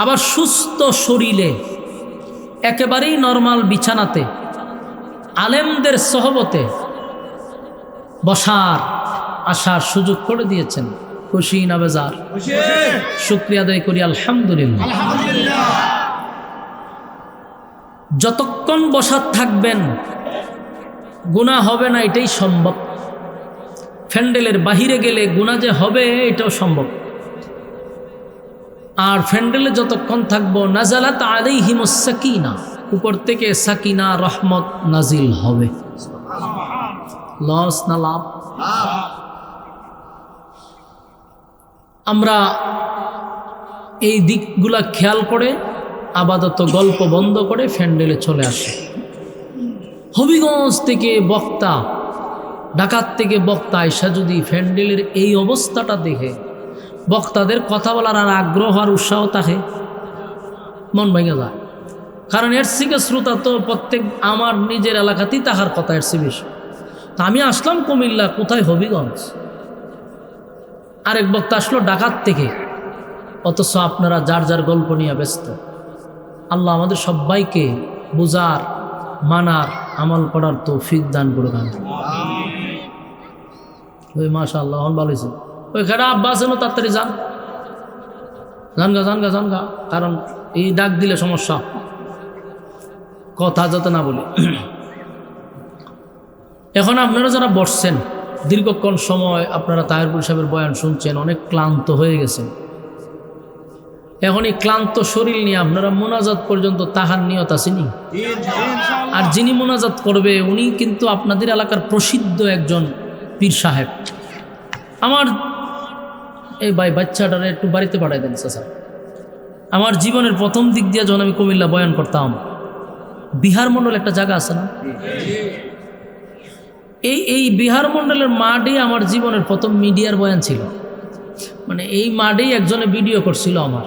আবার সুস্থ শরীরে একেবারেই নরমাল বিছানাতে আলেমদের সহবতে বসার আসার সুযোগ করে দিয়েছেন। খুশি না বেজার? শুকরিয়া আদায় করি আলহামদুলিল্লাহ। যতক্ষণ বসার থাকবেন গুনাহ হবে না, এটাই সম্ভব। ফ্যান্ডেলের বাহিরে গেলে গুনাহ যে হবে এটাও সম্ভব। আর ফ্যান্ডেলে যতক্ষণ থাকবো, নাজালাত আলাইহিমুস সাকিনা, উপর থেকে সাকিনা রহমত নাজিল হবে। লস না লাভ? আমরা এই দিকগুলা খেয়াল করে আপাতত গল্প বন্ধ করে ফ্যান্ডেলে চলে আসি। হবিগঞ্জ থেকে বক্তা, ঢাকার থেকে বক্তা আয়সা যদি ফ্যান্ডেলের এই অবস্থাটা দেখে বক্তাদের কথা বলার আর আগ্রহ আর উৎসাহ থাকে, মন ভেঙে যায়। কারণ এর থেকে শ্রোতা তো প্রত্যেক আমার নিজের এলাকাতেই তাহার কথা এর চেয়ে বেশি। তা আমি আসলাম কুমিল্লা, কোথায় হবিগঞ্জ, আরেক বক্তা আসলো ঢাকার থেকে, অথচ আপনারা যার যার গল্প নিয়ে ব্যস্ত। আল্লাহ আমাদের সবাইকে বুঝার, মানার, আমল করার তৌফিক দান করে দেন। ওই মাশাআল্লাহ ভালো হয়েছে। ওই খেড়া আব্বা আছেন, তাড়াতাড়ি যান, জানগা জানগা জানগা, কারণ এই ডাক দিলে সমস্যা, কথা যাতে না বলি। এখন আপনারা যারা বসছেন, দীর্ঘক্ষণ সময় আপনারা তাহেরপুর সাহেবের বয়ান শুনছেন, অনেক ক্লান্ত হয়ে গেছেন। এখন এই ক্লান্ত শরীর নিয়ে আপনারা মোনাজাত পর্যন্ত তাহার নিয়ত আসেনি। আর যিনি মোনাজাত করবে উনি কিন্তু আপনাদের এলাকার প্রসিদ্ধ একজন পীর সাহেব। আমার এই ভাই বাচ্চাটারে একটু বাড়িতে পাঠাই দেন চাচা। আমার জীবনের প্রথম দিক দিয়ে যখন আমি কুমিল্লা বয়ান করতাম, বিহার মণ্ডল একটা জায়গা আছে না, এই বিহার মণ্ডলের মাঠে আমার জীবনের প্রথম মিডিয়ার বয়ান ছিল। মানে এই মাঠেই একজনে ভিডিও করছিল আমার,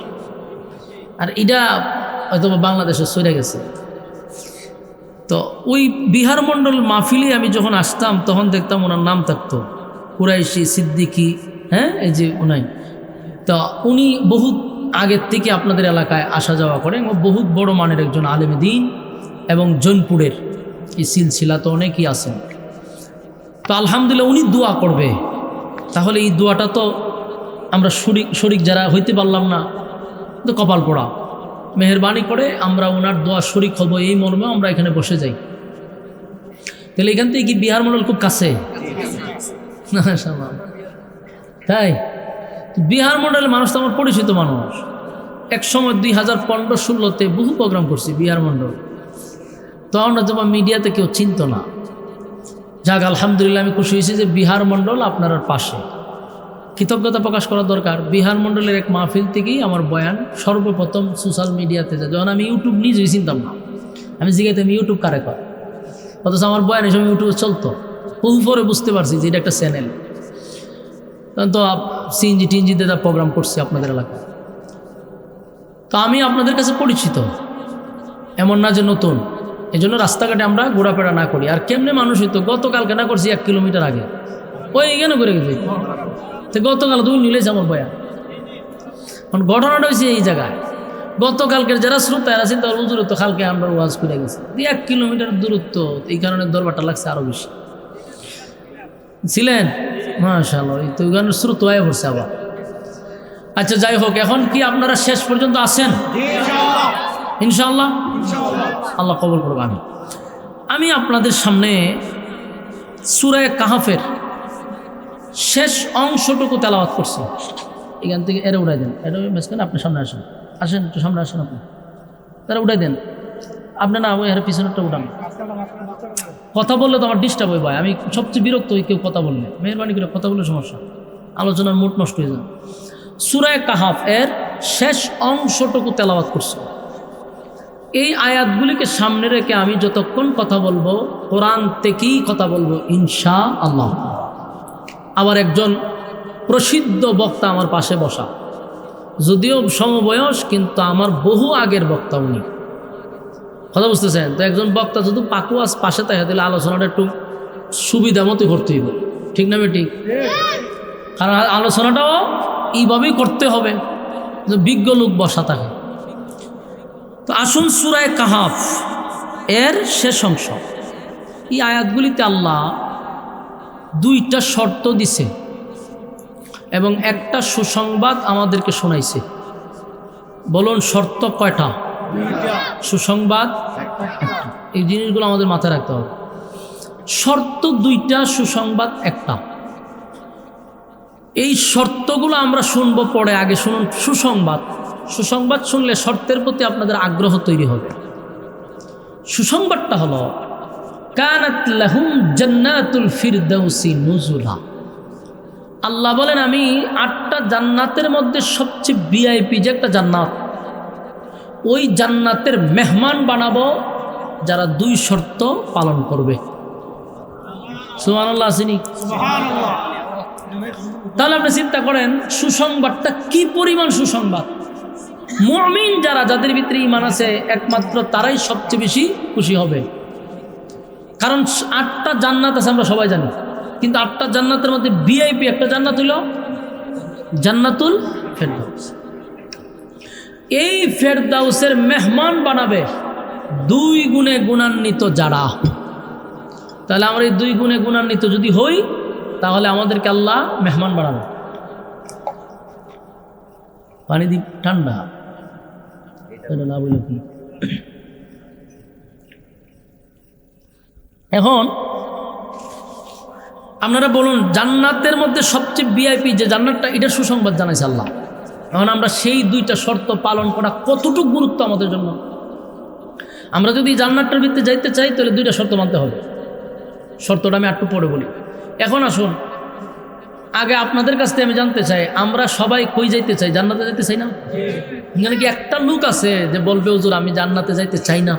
আর এটা হয়তো বাংলাদেশে সরে গেছে। তো ওই বিহার মণ্ডল মাহফিলে আমি যখন আসতাম তখন দেখতাম ওনার নাম থাকতো কুরাইশি সিদ্দিকি, হ্যাঁ এই যে উনাই। তো উনি বহুত আগের থেকে আপনাদের এলাকায় আসা যাওয়া করেন, বহুত বড় মানের একজন আলেমে দ্বীন, এবং জৈনপুরের এই সিলসিলা তো অনেকেই আছেন। তো আলহামদুলিল্লাহ উনি দোয়া করবে, তাহলে এই দোয়াটা তো আমরা শরিক যারা হইতে পারলাম না, তো কপাল পোড়া। মেহরবানি করে আমরা ওনার দোয়া শরিক হব, এই মর্মে আমরা এখানে বসে যাই। তাহলে এখান থেকে কি বিহার মণ্ডল খুব কাছে? তাই বিহার মণ্ডলের মানুষ তো আমার পরিচিত মানুষ। এক সময় 2015-16-তে বহু প্রোগ্রাম করছি বিহার মণ্ডল, তখন তোমার মিডিয়াতে কেউ চিনত না। যাক আলহামদুলিল্লাহ আমি খুশি হয়েছি যে বিহার মণ্ডল আপনার পাশে। কৃতজ্ঞতা প্রকাশ করা দরকার। বিহার মণ্ডলের এক মাহফিল থেকেই আমার বয়ান সর্বপ্রথম সোশ্যাল মিডিয়াতে যায়। যখন আমি ইউটিউব নিজেই চিনতাম না, আমি জিজ্ঞাসা আমি ইউটিউব কারে কর, অথচ আমার বয়ান এই সময় ইউটিউবে চলতো। বহু পরে বুঝতে পারছি যে এটা একটা চ্যানেল। তখন তো সিএনজি টিএনজিতে যা প্রোগ্রাম করছি আপনাদের এলাকায়। তো আমি আপনাদের কাছে পরিচিত, এমন না যে নতুন। এই জন্য রাস্তাঘাটে আমরা ঘোরাফেরা না করি। আর কেমনে মানুষ হইতো, গতকালকে না করছি 1 কিলোমিটার আগে, ওই এখানে করে গেছি, তো গতকাল তুমি নিলেছ আমার বয়া। কারণ ঘটনাটা হয়েছে এই জায়গায়, গতকালকের যারা শ্রোতা এরা চিন্তা করবো দূরত্ব, কালকে আমরা ওয়াজ করে গেছি 1 কিলোমিটার দূরত্ব, এই কারণে দরবারটা লাগছে আরো বেশি। ছিলেন মাশাআল্লাহ, এই তো গানের স্রোত হয়ে পড়ছে আবার। আচ্ছা যাই হোক, এখন কি আপনারা শেষ পর্যন্ত আছেন? ইনশাআল্লাহ, আল্লাহ কবুল করুক। আমি আপনাদের সামনে সূরা কাহফের শেষ অংশটুকু তেলাওয়াত করছি। এখান থেকে এরা উঠাই দেন, এটা মেসকেন, আপনি সামনে আসেন, আসেন একটু সামনে আসেন, আপনি তারা উঠাই দেন, আপনি না ওই এর পিছনেরটা উঠান। কথা বললে তো আমার ডিস্টার্ব হয়ে যায়, আমি সবচেয়ে বিরক্ত হই কেউ কথা বললে। মেহরবানি করে কথা বললে সমস্যা, আলোচনার মুড নষ্ট হয়ে যায়। সূরা কাহফ এর শেষ অংশটুকু তেলাওয়াত করছি। এই আয়াতগুলিকে সামনে রেখে আমি যতক্ষণ কথা বলবো কোরআন থেকেই কথা বলবো ইনশাআল্লাহ। আবার একজন প্রসিদ্ধ বক্তা আমার পাশে বসা, যদিও সমবয়স কিন্তু আমার বহু আগের বক্তা উনি, কথা বুঝতেছেন তো। একজন বক্তা যদি পাকুয়াস পাশে থাকে তাহলে আলোচনাটা একটু সুবিধা মতো করতে হইব, ঠিক না ঠিক? কারণ আলোচনাটাও এইভাবেই করতে হবে যে বিজ্ঞ লোক বসা থাকে। তো আসুন সূরা কাহফ এর শেষ অংশ। এই আয়াতগুলিতে আল্লাহ 2টা শর্ত দিছে এবং একটা সুসংবাদ আমাদেরকে শোনাইছে। বলুন শর্ত কয়টা? সুসংবাদ একটা। এই জিনিসগুলো আমাদের মাথায় রাখতে হবে। শর্ত 2টা, সুসংবাদ একটা। এই শর্তগুলো আমরা শুনবো পরে, আগে শুনুন সুসংবাদ। সুসংবাদ শুনলে শর্তের প্রতি আপনাদের আগ্রহ তৈরি হবে। সুসংবাদটা হলো কানাত লাহুম জান্নাতুল ফিরদাউসি নুজুলা। আল্লাহ বলেন আমি 8টা জান্নাতের মধ্যে সবচেয়ে ভিআইপি যে একটা জান্নাত, ওই জান্নাতের মেহমান বানাবো যারা 2 শর্ত পালন করবে। সুবহানাল্লাহ আসেনি? সুবহানাল্লাহ। তাহলে আপনি চিন্তা করেন সুসংবাদটা কি পরিমাণ সুসংবাদ। মুমিন যারা, যাদের ভিতরে ঈমান আছে, একমাত্র তারাই সবচেয়ে বেশি খুশি হবে। কারণ 8টা জান্নাত আছে আমরা সবাই জানি, কিন্তু 8টা জান্নাতের মধ্যে ভিআইপি একটা জান্নাত হলো জান্নাতুল ফেরদাউস। এই ফেরদাউসের মেহমান বানাবে 2 গুণে গুণান্বিত যারা। তাহলে আমরা এই 2 গুণে গুণান্বিত যদি হই তাহলে আমাদেরকে আল্লাহ মেহমান বানাবে। পানি দি ঠান্ডা না বলে কি। এখন আপনারা বলুন জান্নাতের মধ্যে সবচেয়ে ভিআইপি যে জান্নাতটা, এটা সুসংবাদ জানাইছে আল্লাহ। এখন আমরা সেই 2টা শর্ত পালন করা কতটুকু গুরুত্ব আমাদের জন্য। আমরা যদি জান্নাতটার ভিতরে যাইতে চাই তাহলে 2টা শর্ত মানতে হবে। শর্তটা আমি একটু পরে বলি। এখন আসুন আগে আপনাদের কাছ থেকে আমি জানতে চাই, আমরা সবাই কই যাইতে চাই? জান্নাতে যাইতে চাই না? এখানে কি একটা লোক আছে যে বলবে হুজুর আমি জান্নাতে যাইতে চাই না?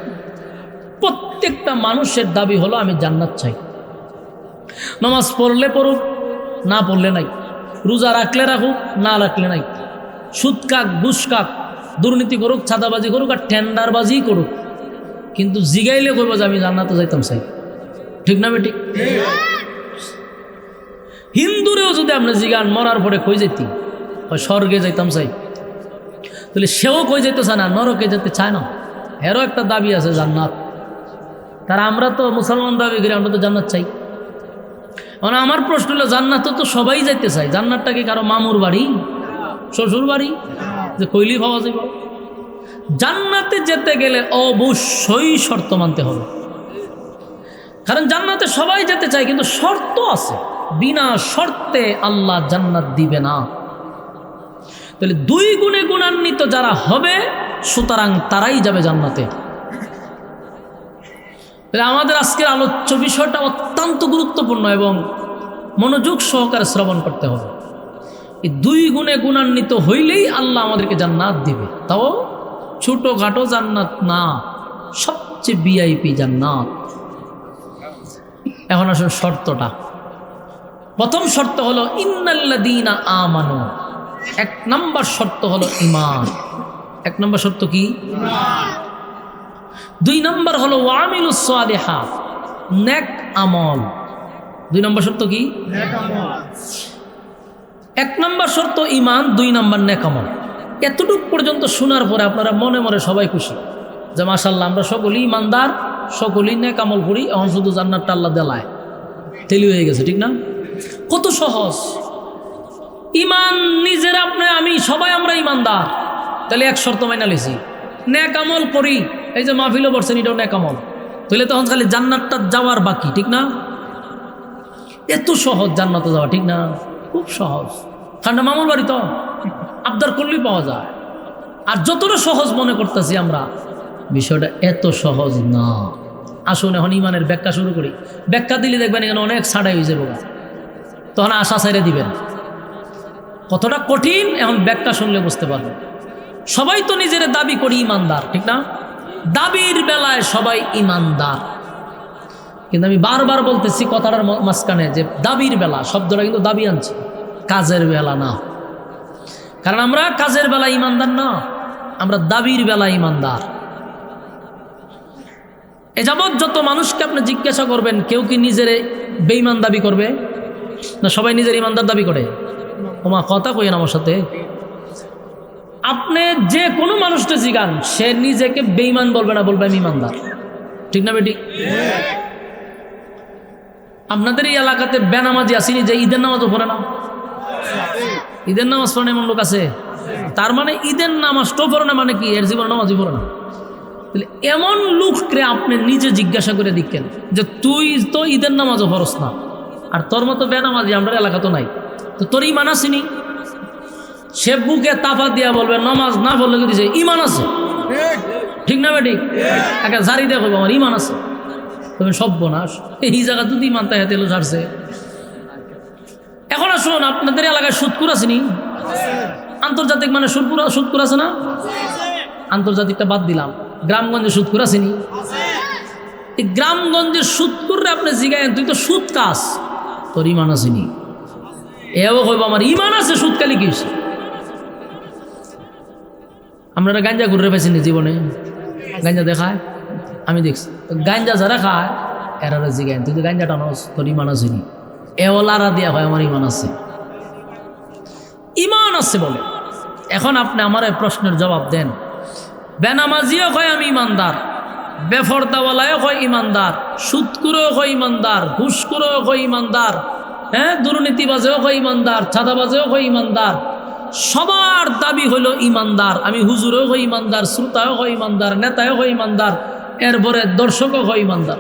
প্রত্যেকটা মানুষের দাবি হলো আমি জান্নাত চাই। নামাজ পড়লে পড়ুক, না পড়লে নাই। রোজা রাখলে রাখুক, না রাখলে নাই। সুদ খাক, ঘুষ খাক, দুর্নীতি করুক, ছাদাবাজি করুক, আর টেন্ডারবাজি করুক, কিন্তু জিগাইলে কইব যে আমি জান্নাতে যাইতাম চাই। ঠিক না বেটি? হিন্দুরেও যদি আপনি জিগান মরার পরে কই যেতি, স্বর্গে যাইতাম চাই, তাহলে সেও কই যেতে চায় না, নরকে যেতে চায় না। এরও একটা দাবি আছে জান্নাত। তারা আমরা তো মুসলমান দাবি করি আমরা তো জান্নাত চাই। মানে আমার প্রশ্ন হলো জান্নাত তো সবাই যাইতে চায়, জান্নাতটা কি কারো মামুর বাড়ি, শ্বশুর বাড়ি যে কইলি পাওয়া যাবে? জান্নাতে যেতে গেলে অবশ্যই শর্ত মানতে হবে। কারণ জান্নাতে সবাই যেতে চায়, কিন্তু শর্ত আছে, বিনা শর্তে আল্লাহ জান্নাত দিবে না। তাহলে 2 গুণে গুণান্বিত যারা হবে সুতরাং তারাই যাবে জান্নাতে। তাহলে আমাদের আজকের আলোচ্য বিষয়টা অত্যন্ত গুরুত্বপূর্ণ এবং মনোযোগ সহকারে শ্রবণ করতে হবে। এই 2 গুণে গুণান্বিত হইলেই আল্লাহ আমাদেরকে জান্নাত দিবে, তাও ছোটখাটো জান্নাত না, সবচেয়ে ভিআইপি জান্নাত। এখন আসলে শর্তটা, প্রথম শর্ত হলো ইন্নাল্লাযীনা আমানু। 1 নম্বর শর্ত হলো ঈমান। 1 নম্বর শর্ত কি? ঈমান। 2 নম্বর হলো ওয়ামিলুস সালিহাত, নেক আমল। 2 নম্বর শর্ত কি? নেক আমল। 1 নম্বর শর্ত ঈমান, 2 নম্বর নেক আমল। এতটুক পর্যন্ত শোনার পরে আপনারা মনে মনে সবাই খুশি যে মাশাআল্লাহ আমরা সকলেই ইমানদার, সকলেই নেক আমল করি, এখন শুধু জান্নাতটা আল্লাহ দেলায়, তেলি হয়ে গেছে, ঠিক না? কত সহজ। ইমান নিজের আপনি আমি সবাই আমরা ইমানদার, তাহলে এক শর্ত মাইনা লিছি, নেক আমল করি। এই যে মাহফিলও বলছেন এটাও নেক আমল, তাহলে তখন খালি জান্নাতটা যাওয়ার বাকি, ঠিক না? এত সহজ জান্নাতে যাওয়া, ঠিক না? খুব সহজ, কারণ মামুর বাড়ি তো আবদার করলেই পাওয়া যায়। আর যতটা সহজ মনে করতেছি আমরা, বিষয়টা এত সহজ না। আসুন এখন ইমানের ব্যাখ্যা শুরু করি। ব্যাখ্যা দিলে দেখবেন এখানে অনেক ছাড়াই হয়ে যাবে, তখন আশা ছেড়ে দিবেন। কতটা কঠিন এখন ব্যাখ্যা শুনলে বুঝতে পারবেন। সবাই তো নিজের দাবি করি ইমানদার, ঠিক না? দাবির বেলায় সবাই ইমানদার, কিন্তু আমি বারবার বলতেছি কথাটার মাঝখানে যে দাবির বেলা শব্দটা কিন্তু দাবি আনছে, কাজের বেলা না। কারণ আমরা কাজের বেলা ইমানদার না, আমরা দাবির বেলা ইমানদার। এ যাবৎ যত মানুষকে আপনি জিজ্ঞাসা করবেন, কেউ কি নিজের বেঈমান দাবি করবে না সবাই নিজের ইমানদার দাবি করে? ওমা কথা কইেন আমার সাথে। আপনি যে কোনো মানুষটা জিগান, সে নিজেকে বেঈমান বলবে না, বলবে আমি ইমানদার, ঠিক না বেটি? আপনাদের এই এলাকাতে বেনামাজি আসেনি যে ঈদের নামাজও পড়ে না? ঈদের নামাজ পড়ে এমন লোক আছে? তার মানে ঈদের নামাজটাও পড়ে না মানে কি এর জীবন নামাজই পড়ে না? তাহলে এমন লোককে আপনি নিজে জিজ্ঞাসা করে দেখেন যে তুই তো ঈদের নামাজও পড়স না, আর তোর মতো বেনামাজি আমরা এলাকা তো নাই, তো তোর ইমান আসেনি? সে বুকে তাফা দিয়া বলবে নামাজ না পড়লে কি দিছে ইমান আছে, ঠিক না বেটি? একে জারি দেখো আমার ইমান আছে, তবে সর্বনাশ, এই জায়গা যদি ইমান তাই হাতে ছাড়ছে। এখন আসুন, আপনাদের এলাকায় সুদকুর আসেনি? আন্তর্জাতিক মানে সুদকুর আছে না? আন্তর্জাতিকটা বাদ দিলাম, গ্রামগঞ্জে সুদকুর আসেনি? এই গ্রামগঞ্জের সুদকুররে আপনি জিগায়েন তুই তো সুদ কাজ, তোর ইমান আসেনি? এও কইব আমার ইমান আছে, সুদ কালি কি? আপনারা গাঞ্জা ঘুরে পেয়েছেন জীবনে? গাঞ্জা দেখায় আমি দেখছি, গাঞ্জা যারা খায় এরা জিগায়েন তুই তো গাঞ্জা টানোস, তোর ইমান আসেনি? এও লারা দিয়া হয় আমার ইমান আছে, ইমান আছে বলে। এখন আপনি আমার এই প্রশ্নের জবাব দেন, বেনামাজিও কয় আমি ইমানদার, বেফরদাওয়ালাও কয় ইমানদার, সুদকুরেও কয় ইমানদার, ঘুষকুরেও কয় ইমানদার, হ্যাঁ দুর্নীতিবাজেও কয় ইমানদার, ছাদাবাজেও কয় ইমানদার, সবার দাবি হইল ইমানদার। আমি হুজুরেও কয় ইমানদার, শ্রোতাও কয় ইমানদার, নেতাও কয় ইমানদার, এরপরে দর্শকও কয় ইমানদার,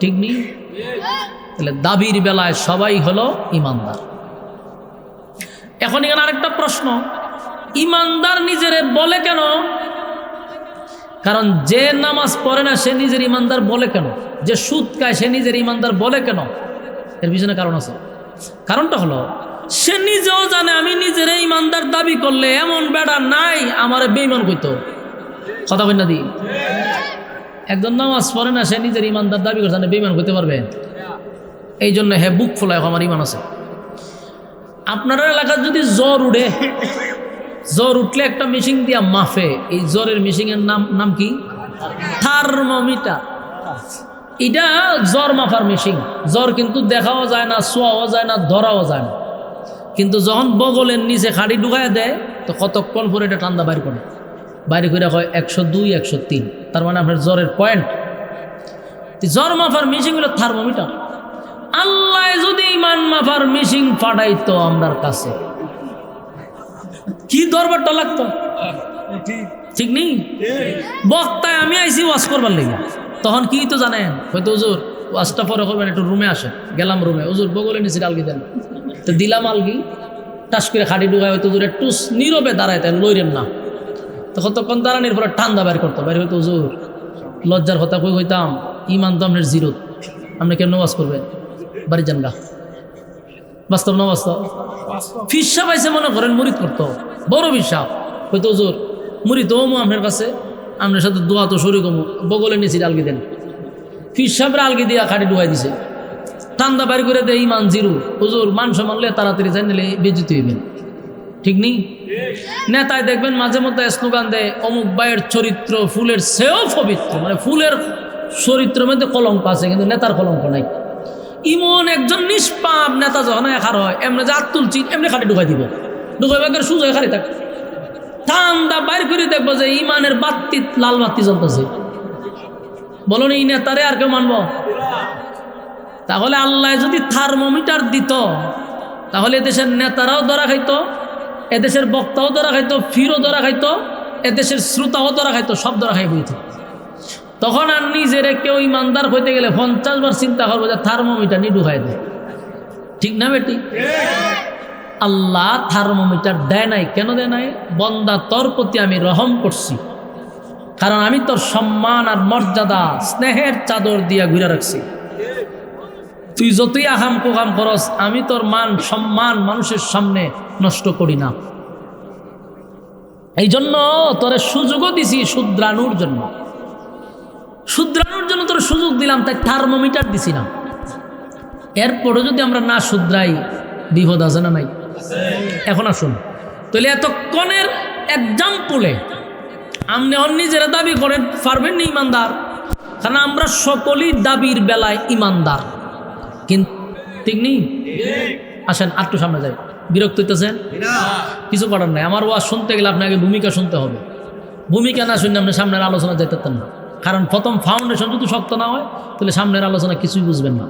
ঠিক নেই? তাহলে দাবির বেলায় সবাই হলো ইমানদার। এখন এখানে আরেকটা প্রশ্ন, ইমানদার নিজেরে বলে কেন? কারণ যে নামাজ পড়ে না সে নিজের ইমানদার বলে কেন? যে সুদ খায় সে নিজের ইমানদার বলে কেন? এর পিছনে কারণ আছে। কারণটা হলো সে নিজেও জানে আমি নিজের ইমানদার দাবি করলে এমন বেড়া নাই আমার বেঈমান কইতো, কথা বল না দি। একজন নামাজ পড়ে না সে নিজের ইমানদার দাবি করছে না, বেঈমান হইতে পারবে? এই জন্য হে বুক ফোলায় আমার ইমান আছে। আপনার এলাকার যদি জ্বর উঠে, জ্বর উঠলে একটা মেশিন দিয়া মাফে, এই জ্বরের মেশিনের নাম কি? থার্মোমিটার। এটা জ্বর মাফার মেশিন। জ্বর কিন্তু দেখাও যায় না, ছোঁয়াও যায় না, ধরাও যায় না, কিন্তু যখন বগলের নিচে খাড়ি ঢুকায় দেয় তো কতক্ষণ পরে এটা ঠান্ডা বাইর করে, বাইরে করে হয় 102 103, তার মানে আপনার জ্বরের পয়েন্ট। জ্বর মাফার মেশিন হলো থার্মোমিটার। আল্লাহ যদি ইমান মাফার মেশিন পাঠাইতো আমরার কাছে, কি দরবারটা লাগতো, ঠিক নেই? বক্তায় আমি আইসি ওয়াজ করবার লেগে, তখন কি তো জানেন, হয়তো হুজুর ওয়াজটা পরে করবেন, একটু রুমে আসে, গেলাম রুমে, হুজুর বগলে নিচে আলগি দেন, তো দিলাম আলগি, টাস করে খাটি ঢুকায়, হয়তো হুজুর একটু নীরবে দাঁড়ায়, তাই লইরেন না, তো কতক্ষণ দাঁড়ানির পরে ঠান্ডা বের করতো, বাইরে হয়তো হুজুর লজ্জার কথা কই হইতাম, ইমান তো আপনার জিরো, আপনি কেমন ওয়াজ করবেন, বাড়ি যান গা। বাস্তব না বাস্তব? ফিসা পাইছে মনে করেন মুরিদ করতো, বড় বিশ্বাস, হয়তো হুজুর মুরিদ হমু আপনার কাছে, আপনার সাথে দোয়া তো শরীর কমু, বগলে নিচে আলগি দেন, ফিসাবের আলগি দিয়া খাটি ঢুকাই দিছে, ঠান্ডা বাইর করে দেয়, ইমান জিরো। হুজুর মান সম্মানলে তাড়াতাড়ি যাই, নিলে বেজিত হইবেন, ঠিক নেই? নেতায় দেখবেন মাঝে মধ্যে স্লোগান দেয় অমুক ভাইয়ের চরিত্র ফুলের চেয়েও পবিত্র, মানে ফুলের চরিত্রের মধ্যে কলঙ্ক আছে কিন্তু নেতার কলঙ্ক নাই। ইমন একজন নিষ্পাপ নেতা যখন একার হয় এমনি যে আত্মুল চিন এমনি খালি ঢুকাই দিব, ঢুকাই বাগের সুযোগ খালি থাকে ঠান্ডা বাইর করে দেখবো যে ইমানের বাতি লাল বাতি জ্বলতেছে। বলুন এই নেতারে আর কেউ মানব? তাহলে আল্লাহ যদি থার্মোমিটার দিত তাহলে এদেশের নেতারাও ধরা খাইতো, এদেশের বক্তাও ধরা খাইতো, ফিরও ধরা খাইতো, এদেশের শ্রোতাও ধরা খাইতো, সব ধরা খাই বইত। তখন আর নিজের কেউ ইমানদার হইতে গেলে 50 বার চিন্তা করবো যে থার্মোমিটার নিয়ে ঢুকাই দেয়। ঠিক না বেটি? আল্লাহ থার্মোমিটার দেয় নাই। কেন দেয় নাই? বন্দা তোর প্রতি আমি রহম করছি, কারণ আমি তোর সম্মান আর মর্যাদা স্নেহের চাদর দিয়া ঘুরে রাখছি। তুই যতই আহাম কুহাম করস আমি তোর মান সম্মান মানুষের সামনে নষ্ট করি না। এই জন্য তোরে সুযোগও দিছি শুধরানোর জন্য, শুধরানোর জন্য তোর সুযোগ দিলাম, তাই থার্মোমিটার দিছি না। এরপরে যদি আমরা না শুধরাই বিপদ আছে না নাই? এখন আসুন তাহলে এতক্ষণের এক্সাম্পলে আপনি নিজেরা দাবি করেন পারবেন না ইমানদার, কারণ আমরা সকলেই দাবির বেলায় ইমানদার, কিন্তু ঠিক নেই। আসেন আরেকটু সামনে যাই। বিরক্ত হইতেছেন? কিছু করার নাই। আমার ওয়াজ শুনতে গেলে আপনাকে ভূমিকা শুনতে হবে। ভূমিকা না শুনলে আপনি সামনের আলোচনা যেতেন না, কারণ প্রথম ফাউন্ডেশন যদি শক্ত না হয় তাহলে সামনের আলোচনা কিছুই বুঝবেন না।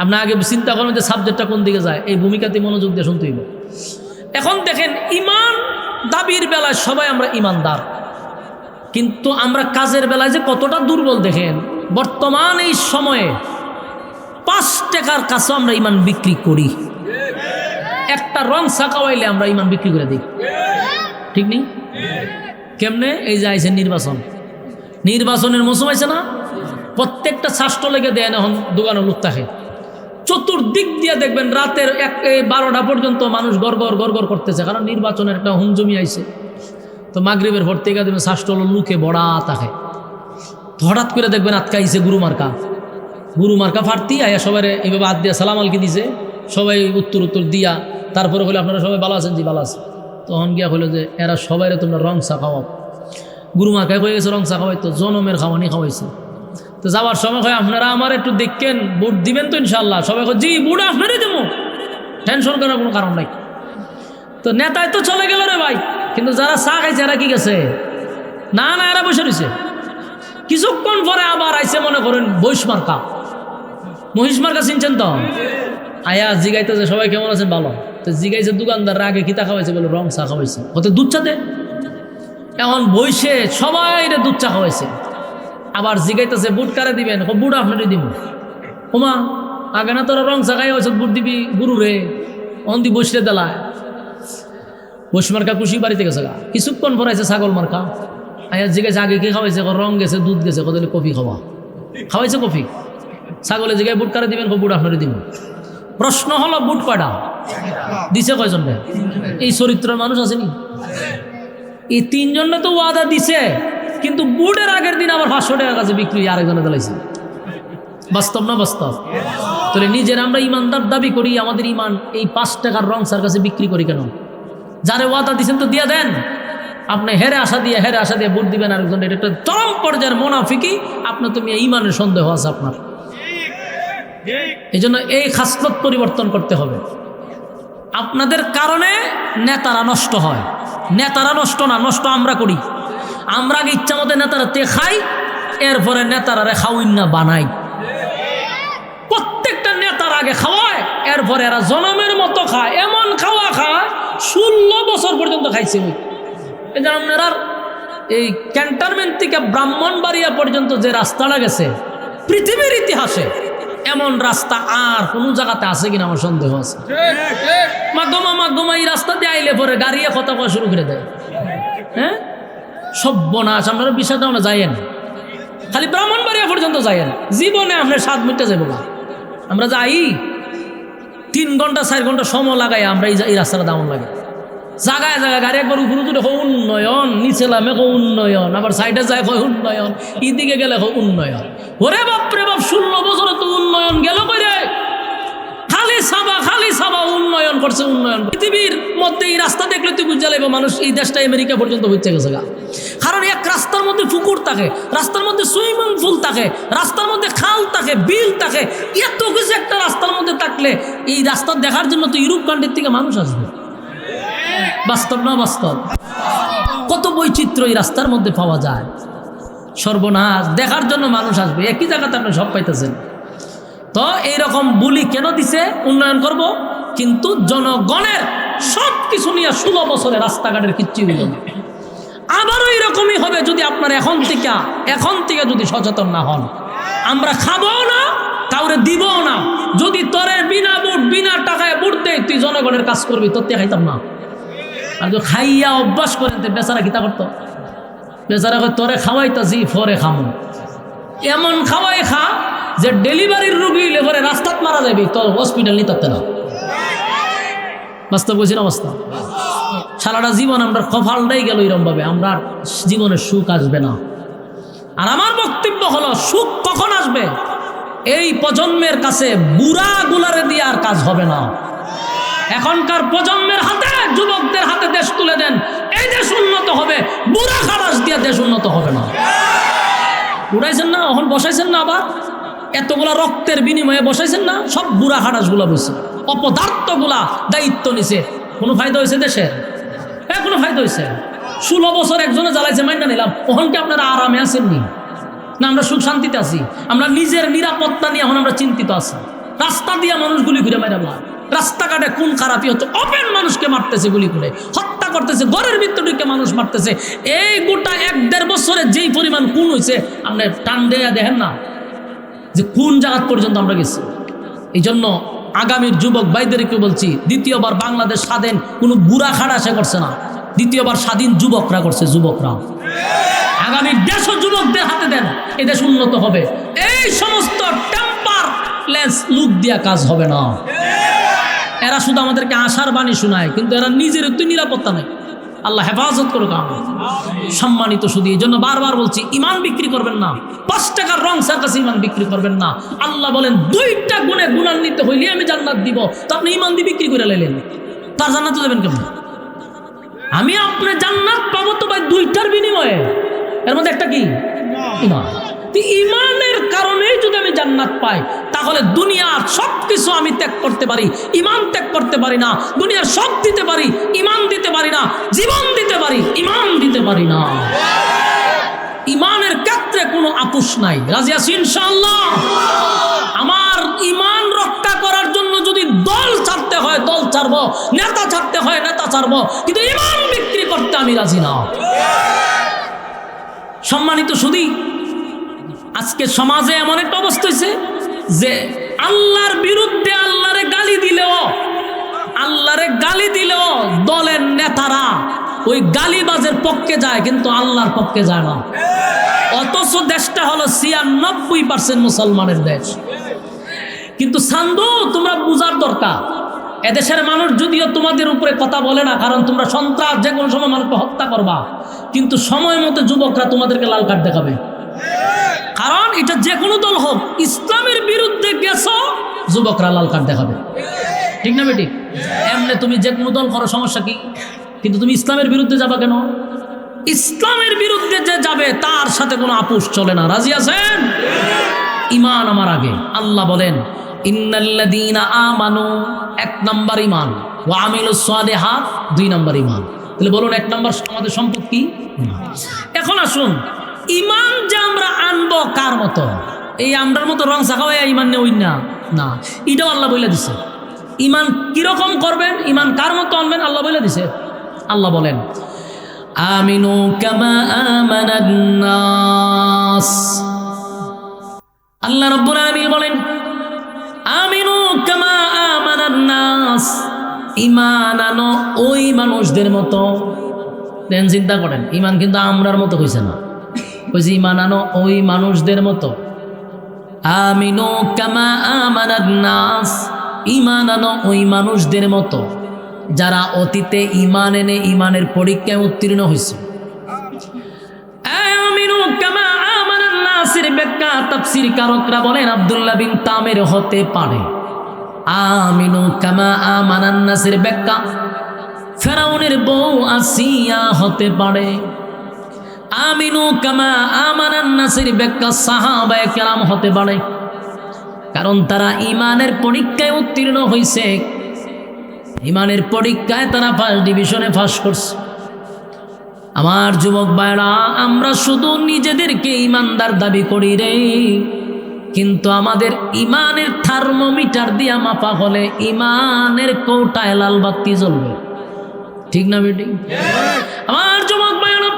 আপনি আগে চিন্তা করেন যে সাবজেক্টটা কোন দিকে যায়, এই ভূমিকাতে মনোযোগ দিয়ে শুনতে হইব। এখন দেখেন ইমান দাবির বেলায় সবাই আমরা ইমানদার, কিন্তু আমরা কাজের বেলায় যে কতটা দুর্বল দেখেন। বর্তমান এই সময়ে 5 টাকার কাছেও আমরা ইমান বিক্রি করি। একটা রং সাকাওয়াইলে আমরা ইমান বিক্রি করে দিই। ঠিক নেই? কেমনে? এই যে আইছে নির্বাচনের মৌসুম আছে না, প্রত্যেকটা ছাষ্ট লেগে দেয় এখন দোকানে লোক থাকে। চতুর্দিক দিয়ে দেখবেন রাতের 12টা পর্যন্ত মানুষ গড়গড় করতেছে, কারণ নির্বাচনের একটা হুমজমি আইছে। তো মাগরিবের ভোর থেকে দেখবেন ছাষ্ট লুকে বড়া থাকে। হঠাৎ করে দেখবেন আটকাইছে গুরু মার্কা ফার্তি আয়া সবাই এইভাবে হাত দিয়া সালাম আলকি দিছে, সবাই উত্তর দিয়া তারপরে হলে আপনারা সবাই ভালো আছেন? জি ভালো আছে। তখন গিয়া হলো যে এরা সবাই তোমরা রং চা খাওয়াও। গুরু মার্কায় হয়ে গেছে রং চা খাওয়াই, তো জনমের খাওয়ানি খাওয়াইছে। তো যাওয়ার সময় হয় আপনারা আমার একটু দেখেন, ভোট দিবেন তো ইনশাল্লাহ? সবাই জি ভোট আপনারই দেবো, টেনশন করার কোনো কারণ নাই। তো নেতায় তো চলে গেল রে ভাই, কিন্তু যারা চা খাইছে এরা কি গেছে? না এরা বসে রয়েছে। কিছুক্ষণ পরে আবার আইসে মনে করেন মহিষ মার্কা চিনছেন তো? আয়া জিগাইতেছে সবাই কেমন আছেন? ভালো। তো জিগাইছে দোকানদার আগে কিতা খাওয়াইছে? বলে রং চা খাওয়াইছে। হতে দুধ চা দে। এখন বইসে সবাই দুধ চা খাওয়াইছে। আবার জিগাইতেছে বুট কারে দিবেন? বুট আপনারই দিব। ওমা আগে না তোরা রং চা খাই হয়েছে, বুট দিবি গুরু রে। অন্দি বসলে দেলায় বৈশ মার্কা খুশি বাড়িতে গেছে গা। কিছুক্ষণ পরাইছে ছাগল মার্কা। আয়া জিগাইছে আগে কি খাওয়াইছে? রং গেছে, দুধ গেছে। কত কফি খাওয়াইছে কফি। ছাগলে জিগাই বুট কারে দিবেন? বুট আপনারই দিব। প্রশ্ন হলো বুট কয়টা দিছে? কয়জন? এই চরিত্রের মানুষ আসেনি? এই 3 জনে তো ওয়াদা দিছে, কিন্তু বুটের আগের দিন আবার 500 টাকার কাছে বিক্রি আরেকজনে দিলাইছে। বাস্তব না বাস্তব? তাহলে নিজের আমরা ইমানদার দাবি করি, আমাদের ইমান এই 5 টাকার রং সার কাছে বিক্রি করি কেন? যারে ওয়াদা দিচ্ছেন তো দিয়া দেন। আপনি হেরে আশা দিয়ে ভোট দিবেন আরেকজন, এটা একটা চরম পর্যায়ের মোনাফিকি। আপনার তুমি ইমানের সন্দেহ আছে আপনার। এই জন্য এই খাসলত পরিবর্তন করতে হবে। আপনাদের কারণে নেতারা নষ্ট হয়। নেতারা নষ্ট না, নষ্ট আমরা করি। আমরা আগে ইচ্ছা মতো নেতারা তে খাই, এরপরে নেতারা খাওয়িন না বানাই। প্রত্যেকটা নেতার আগে খাওয়ায়, এরপরে এরা জনমের মতো খায়। এমন খাওয়া খায় 16 বছর পর্যন্ত খাইছে। এই যে আপনার এই ক্যান্টনমেন্ট থেকে ব্রাহ্মণবাড়িয়া পর্যন্ত যে রাস্তাটা গেছে, পৃথিবীর ইতিহাসে এমন রাস্তা আর কোনো জায়গাতে আছে কিনা আমার সন্দেহ আছে। মাগমা এই রাস্তা দিয়ে আইলে পরে গাড়িয়ে কথা কওয়া শুরু করে দেয়। হ্যাঁ, সব্যনাশ। আপনারা বিষয়টা আমরা যাইয়েন, খালি ব্রাহ্মণবাড়িয়া পর্যন্ত যাইয়েন। জীবনে আপনার 7 মিনিটে যাবো না। আমরা যাই 3 ঘন্টা 4 ঘন্টা সময় লাগাই আমরা এই রাস্তাটা দামন লাগে। জায়গায় গাড়ি একবার উপরে তুলে উন্নয়ন, নিচে নামে উন্নয়ন, আবার সাইডে যায় উন্নয়ন, এদিকে গেলে উন্নয়ন। ওরে বাপরে বাপ, 16 বছরে তো উন্নয়ন গেল কই রে? খালি খালি সাবা উন্নয়ন করছে, উন্নয়ন। পৃথিবীর মধ্যে এই রাস্তা দেখলে তুই বুঝতে লাগবে মানুষ এই দেশটা আমেরিকা পর্যন্ত হচ্ছে গেছে গা। কারণ এক রাস্তার মধ্যে পুকুর থাকে, রাস্তার মধ্যে সুইমিং পুল থাকে, রাস্তার মধ্যে খাল থাকে, বিল থাকে, এত কিছু একটা রাস্তার মধ্যে থাকলে এই রাস্তা দেখার জন্য তো ইউরোপ কান্ট্রির থেকে মানুষ আসবে। বাস্তব না বাস্তব? কত বৈচিত্র্য এই রাস্তার মধ্যে পাওয়া যায়। সর্বনাশ, দেখার জন্য মানুষ আসবে। একই জায়গাতে আপনি সব পাইতেছেন। তো এইরকম বুলি কেন দিছে? উন্নয়ন করব, কিন্তু জনগণের সব কিছু নিয়ে 16 বছরে রাস্তাঘাটের কিচ্ছু হইল না। আবারও এরকমই হবে যদি আপনার এখন থেকে যদি সচেতন না হন। আমরা খাবো না, কাউরে দিব না। যদি তোরে বিনা ভোট, বিনা টাকায় ভোট দেয়, তুই জনগণের কাজ করবি, তোর থেকে খাইতাম না। আর যদি খাইয়া অভ্যাস করেন, বেচারা কিতা করতো? বেচারা তোরে খাওয়াইতাছি, ফরে খামো। এমন খাওয়াই খা যে ডেলিভারির রুগী লেভরে রাস্তাত মারা যাবি, তোর হসপিটাল নিতে না। বাস্তব বলছি না বাস্তব? সারাটা জীবন আমরা কপালটাই গেল এরকম ভাবে, আমরা জীবনে সুখ আসবে না। আর আমার বক্তব্য হলো, সুখ কখন আসবে? এই প্রজন্মের কাছে বুড়া গুলারে দিয়ে আর কাজ হবে না। এখনকার প্রজন্মের হাতে, যুবকদের হাতে দেশ তুলে দেন, এই দেশ উন্নত হবে। বুড়া খালাস দিয়ে দেশ উন্নত হবে না। উড়াইছেন না, এখন বসাইছেন না, আবার এতগুলা রক্তের বিনিময়ে বসাইছেন না, সব বুড়া খাটাস গুলা বসে, অপদার্থ গুলা দায়িত্ব নিছে। কোনো ফায়দা হয়েছে দেশের? কোনো ফায়দা হয়েছে? 16 বছর একজনে জ্বালাইছে, মাইনা নিলাম। ওখান কি আপনারা আরামে আছেননি? না আমরা সুখ শান্তিতে আছি? আমরা নিজের নিরাপত্তা নিয়ে এখন আমরা চিন্তিত আছি। রাস্তা দিয়ে মানুষ গুলি করে মারা, রাস্তাঘাটে কোন খারাপি হচ্ছে, ওপেন মানুষকে মারতেছে, গুলি করে হত্যা করতেছে, ঘরের ভিতরে মানুষ মারতেছে। এই গোটা 1-1.5 বছরে যেই পরিমাণ খুন হয়েছে, আপনি টান দেয়া দেখেন না যে কোন জায়গা পর্যন্ত আমরা গেছি। এই জন্য আগামীর যুবক ভাইদেরকে বলছি, দ্বিতীয়বার বাংলাদেশ স্বাধীন কোনো বুড়া খাড়া সে করছে না, দ্বিতীয়বার স্বাধীন যুবকরা করছে। যুবকরা আগামী দেশও যুবকদের হাতে দেন, এই দেশ উন্নত হবে। এই সমস্ত টেম্পারলেস লুক দিয়া কাজ হবে না। এরা শুধু আমাদেরকে আশার বাণী শোনায়, কিন্তু এরা নিজের একটু নিরাপত্তা নেই। আল্লাহ হেফাজত করুক। সম্মানিত শুধু এই জন্য বারবার বলছি, ইমান বিক্রি করবেন না। 5 টাকার রং স্যার কাছে ইমান বিক্রি করবেন না। আল্লাহ বলেন 2টা গুণে গুণান্বিত হইলে আমি জান্নাত দিব। তো আপনি ইমান দিয়ে বিক্রি করে লাইলেন, তার জান্নাতে দেবেন কেমন? আমি আপনি জান্নাত পাবো তো ভাই 2টার বিনিময়ে। এর মধ্যে একটা কি? ইমান। ইমানের কারণেই যদি আমি জান্নাত পাই, তাহলে দুনিয়ার সব কিছু আমি ত্যাগ করতে পারি, ইমান ত্যাগ করতে পারি না। দুনিয়ার সব দিতে পারি, ইমান দিতে পারি না। জীবন দিতে পারি, ইমান দিতে পারি না। ইমানের ক্ষেত্রে কোনো আপোষ নাই। রাজি আছি ইনশাআল্লাহ? আমার ইমান রক্ষা করার জন্য যদি দল ছাড়তে হয় দল ছাড়বো, নেতা ছাড়তে হয় নেতা ছাড়বো, কিন্তু ইমান বিক্রি করতে আমি রাজি না। সম্মানিত শুধু আজকে সমাজে এমন একটা অবস্থা হয়েছে যে আল্লাহর বিরুদ্ধে আল্লাহরে গালি দিলেও দলের নেতারা ওই গালিবাজের পক্ষে যায়, কিন্তু আল্লাহর পক্ষে যায় না। অথচ দেশটা হলো 96% মুসলমানের দেশ। কিন্তু সান্দু, তোমরা বুঝার দরকার, এদেশের মানুষ যদিও তোমাদের উপরে কথা বলে না, কারণ তোমরা সন্ত্রাস যে কোনো সময় মানুষকে হত্যা করবা, কিন্তু সময় মতো যুবকরা তোমাদেরকে লাল কার্ড দেখাবে। কারণ এটা যে কোনো দল হোক, ইসলামের বিরুদ্ধে গেছো, যুবকরা লাল কার্ড দেখাবে। ঠিক না বেটি? এমনি তুমি যে কোনো দল করো, সমস্যা কি? কিন্তু তুমি ইসলামের বিরুদ্ধে যাবা কেন? ইসলামের বিরুদ্ধে যে যাবে তার সাথে কোনো আপোষ চলে না। রাজি আছেন? ইমান আমার আগে। আল্লাহ বলেন ইন্নাল্লাযীনা আমানু, 1 নাম্বার ইমান, ওয়া আমিলুস সালিহাত 2 নাম্বার ইমান। তাহলে বলুন 1 নাম্বার আমাদের সম্পদ কি? এখন আসুন, ইমান যে আমরা আনবো কার মতো? এই আমরার মতো রং চাকাও ইমান নেই না, না, এটাও আল্লাহ বলে দিছে। ইমান কিরকম করবেন, ইমান কার মতো আনবেন আল্লাহ বলে দিছে। আল্লাহ বলেন আমিনু কামা আমানান নাস। আল্লাহ রাব্বুল আলামিন বলেন আমিনু কামা আমানান নাস, ইমান আনো ওই মানুষদের মতো। দেন চিন্তা করেন, ইমান কিন্তু আমরার মতো কইছে না, কইছে ইমান আনো ওই মানুষদের মতো। আমিনু কামা আমানান নাস, ইমান আনো ওই মানুষদের মতো যারা অতীতে ইমান এনে ইমানের পরীক্ষায় উত্তীর্ণ হয়েছে। আমিনু কামা আমানান নাসের ব্যাখ্যা তাফসীর কারকরা বলেন আব্দুল্লাহ বিন তামের হতে পারে। আমিনু কামা আমানান নাসের ব্যাখ্যা, ফেরাউনের বউ আসিয়া হতে পারে। আমিনু কামা আমানান নাসের ব্যাখ্যা সাহাবায়ে কেরাম হতে পারে, কারণ তারা ইমানের পরীক্ষায় উত্তীর্ণ হয়েছে, ইমানের পরীক্ষায় তারা ফার্স্ট ডিভিশনে পাস করছে। আমার যুবক ভাইরা, আমরা শুধু নিজেদেরকে ইমানদার দাবি করি রে, কিন্তু আমাদের ইমানের থার্মোমিটার দিয়া মাপা হলে ইমানের কৌটায় লাল বাতি জ্বলবে, ঠিক না বেটি? আমার যুবক ভাইরা,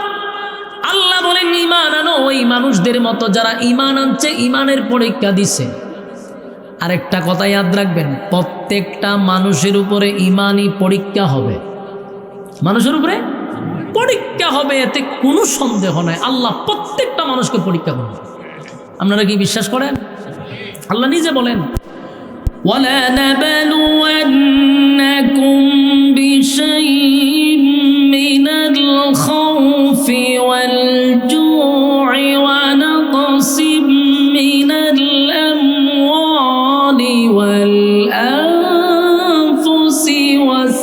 আল্লাহ বলেন ইমান আনো ওই মানুষদের মতো যারা ইমান আনছে, ইমানের পরীক্ষা দিছে। আরেকটা কথা ইয়াদ রাখবেন, প্রত্যেকটা মানুষের উপরে ইমানই পরীক্ষা হবে, মানুষের উপরে পরীক্ষা হবে, এতে কোনো সন্দেহ নাই। আল্লাহ প্রত্যেকটা মানুষকে পরীক্ষা করবে। আপনারা কি বিশ্বাস করেন? আল্লাহ নিজে বলেন, ওয়ালা নাবলুওয়ান্নাকুম বিশাইইন মিনাল খাউফি ওয়াল জু'i ওয়া নাকসিম মিনাল আমওয়ালি ওয়াল আনফুসি ওয়াস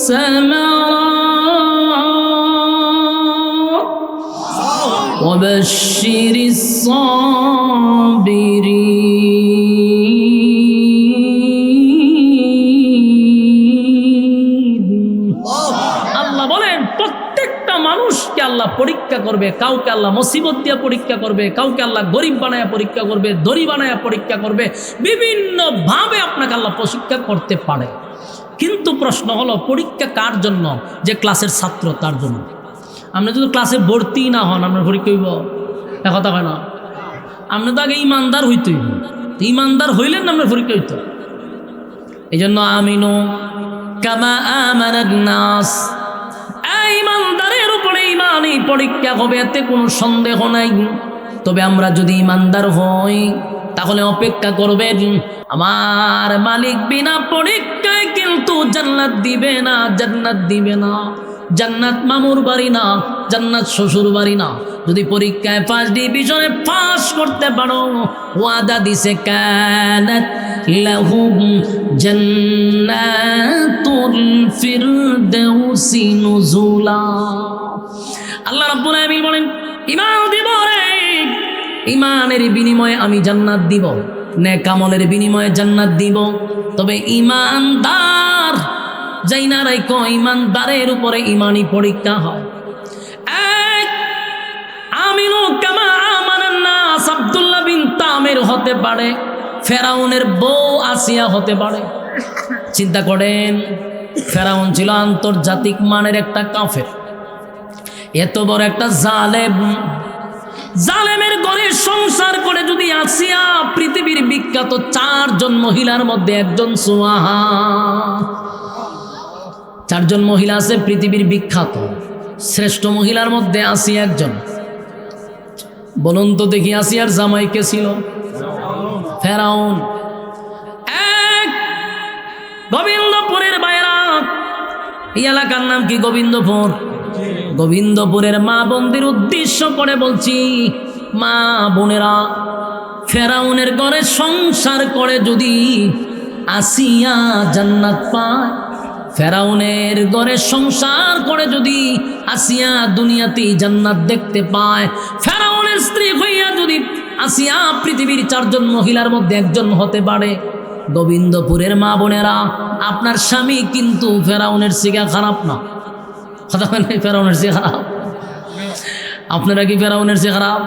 সামারাত وبشر الصابرين। আল্লাহ বলেন প্রত্যেকটা মানুষকে আল্লাহ পরীক্ষা করবে। কাউকে আল্লাহ মুসিবত দিয়ে পরীক্ষা করবে, কাউকে আল্লাহ গরিব বানায়া পরীক্ষা করবে, ধনী বানায়া পরীক্ষা করবে, বিভিন্ন ভাবে আপনাকে আল্লাহ পরীক্ষা করতে পারে। কিন্তু প্রশ্ন হলো, পরীক্ষা কার জন্য? যে ক্লাসের ছাত্র তার জন্য। আপনি যদি ক্লাসে ভর্তি না হন, আপনার পরীক্ষা হইব? কথা হয় না। আপনি তো আগে ইমানদার হইতে হইব, ইমানদার হইলেন না আপনার পরীক্ষা হইত। এই জন্য আমিনু কামা আমানান নাস, ইমানদারের উপরে ইমানই পরীক্ষা হবে, এতে কোনো সন্দেহ নাই। তবে আমরা যদি ইমানদার হই তাহলে অপেক্ষা করবেন, আমার মালিক বিনা পরীক্ষায় কিন্তু জান্নাত দিবে না, জান্নাত দিবে না। জান্নাত মামুর বাড়ি না, জান্নাত শ্বশুর বাড়ি না। যদি পরীক্ষায় ফার্স্ট ডিভিশনে পাস করতে পারো, ওয়াদা দিছে কানাত লাহুম জান্নাতুল ফিরদাউসি নুজুলা। আল্লাহ রাব্বুল আলামিন বলেন, ঈমান দিব রে, ঈমানের বিনিময়ে আমি জান্নাত দিব, নেক আমলের বিনিময়ে জান্নাত দিব। তবে ঈমানদার যাই না রাইকো, ঈমানদারের উপরে ঈমানি পরীক্ষা হয়। আমিনু কামা আমানান নাস আব্দুল্লাহ বিন তামির হতে পারে, ফেরাউনের বউ আসিয়া হতে পারে। চিন্তা করেন, ফেরাউন ছিল আন্তর্জাতিক মানের একটা কাফের, এত বড় একটা জালেম। জালেমের ঘরে সংসার করে যদি আসিয়া পৃথিবীর বিখ্যাত 4 জন মহিলার মধ্যে একজন সুয়াহা, 4 জন মহিলা আছে পৃথিবীর বিখ্যাত শ্রেষ্ঠ মহিলার মধ্যে আসিয়া একজন। বলুন তো দেখি, আসিয়ার জামাই কে ছিল? ফেরাউন। এক গোবিন্দপুরের বাইরা, এই এলাকার নাম কি? গোবিন্দপুর। গোবিন্দপুরের মা বোনদের উদ্দেশ্য করে বলছি, মা বোনেরা, ফেরাউনের ঘরে সংসার করে যদি আসিয়া জান্নাত পায়, ফেরাউনের ঘরে সংসার করে যদি আসিয়া দুনিয়াতে জান্নাত দেখতে পায়, ফেরাউনের স্ত্রী হইয়া যদি আসিয়া পৃথিবীর 4 জন মহিলার মধ্যে একজন হতে পারে, গোবিন্দপুরের মা বোনেরা, আপনার স্বামী কিন্তু ফেরাউনের থেকে খারাপ না। কথা বলেন, ফেরাউনের চেয়ে খারাপ? আপনারা কি ফেরাউনের চেয়ে খারাপ?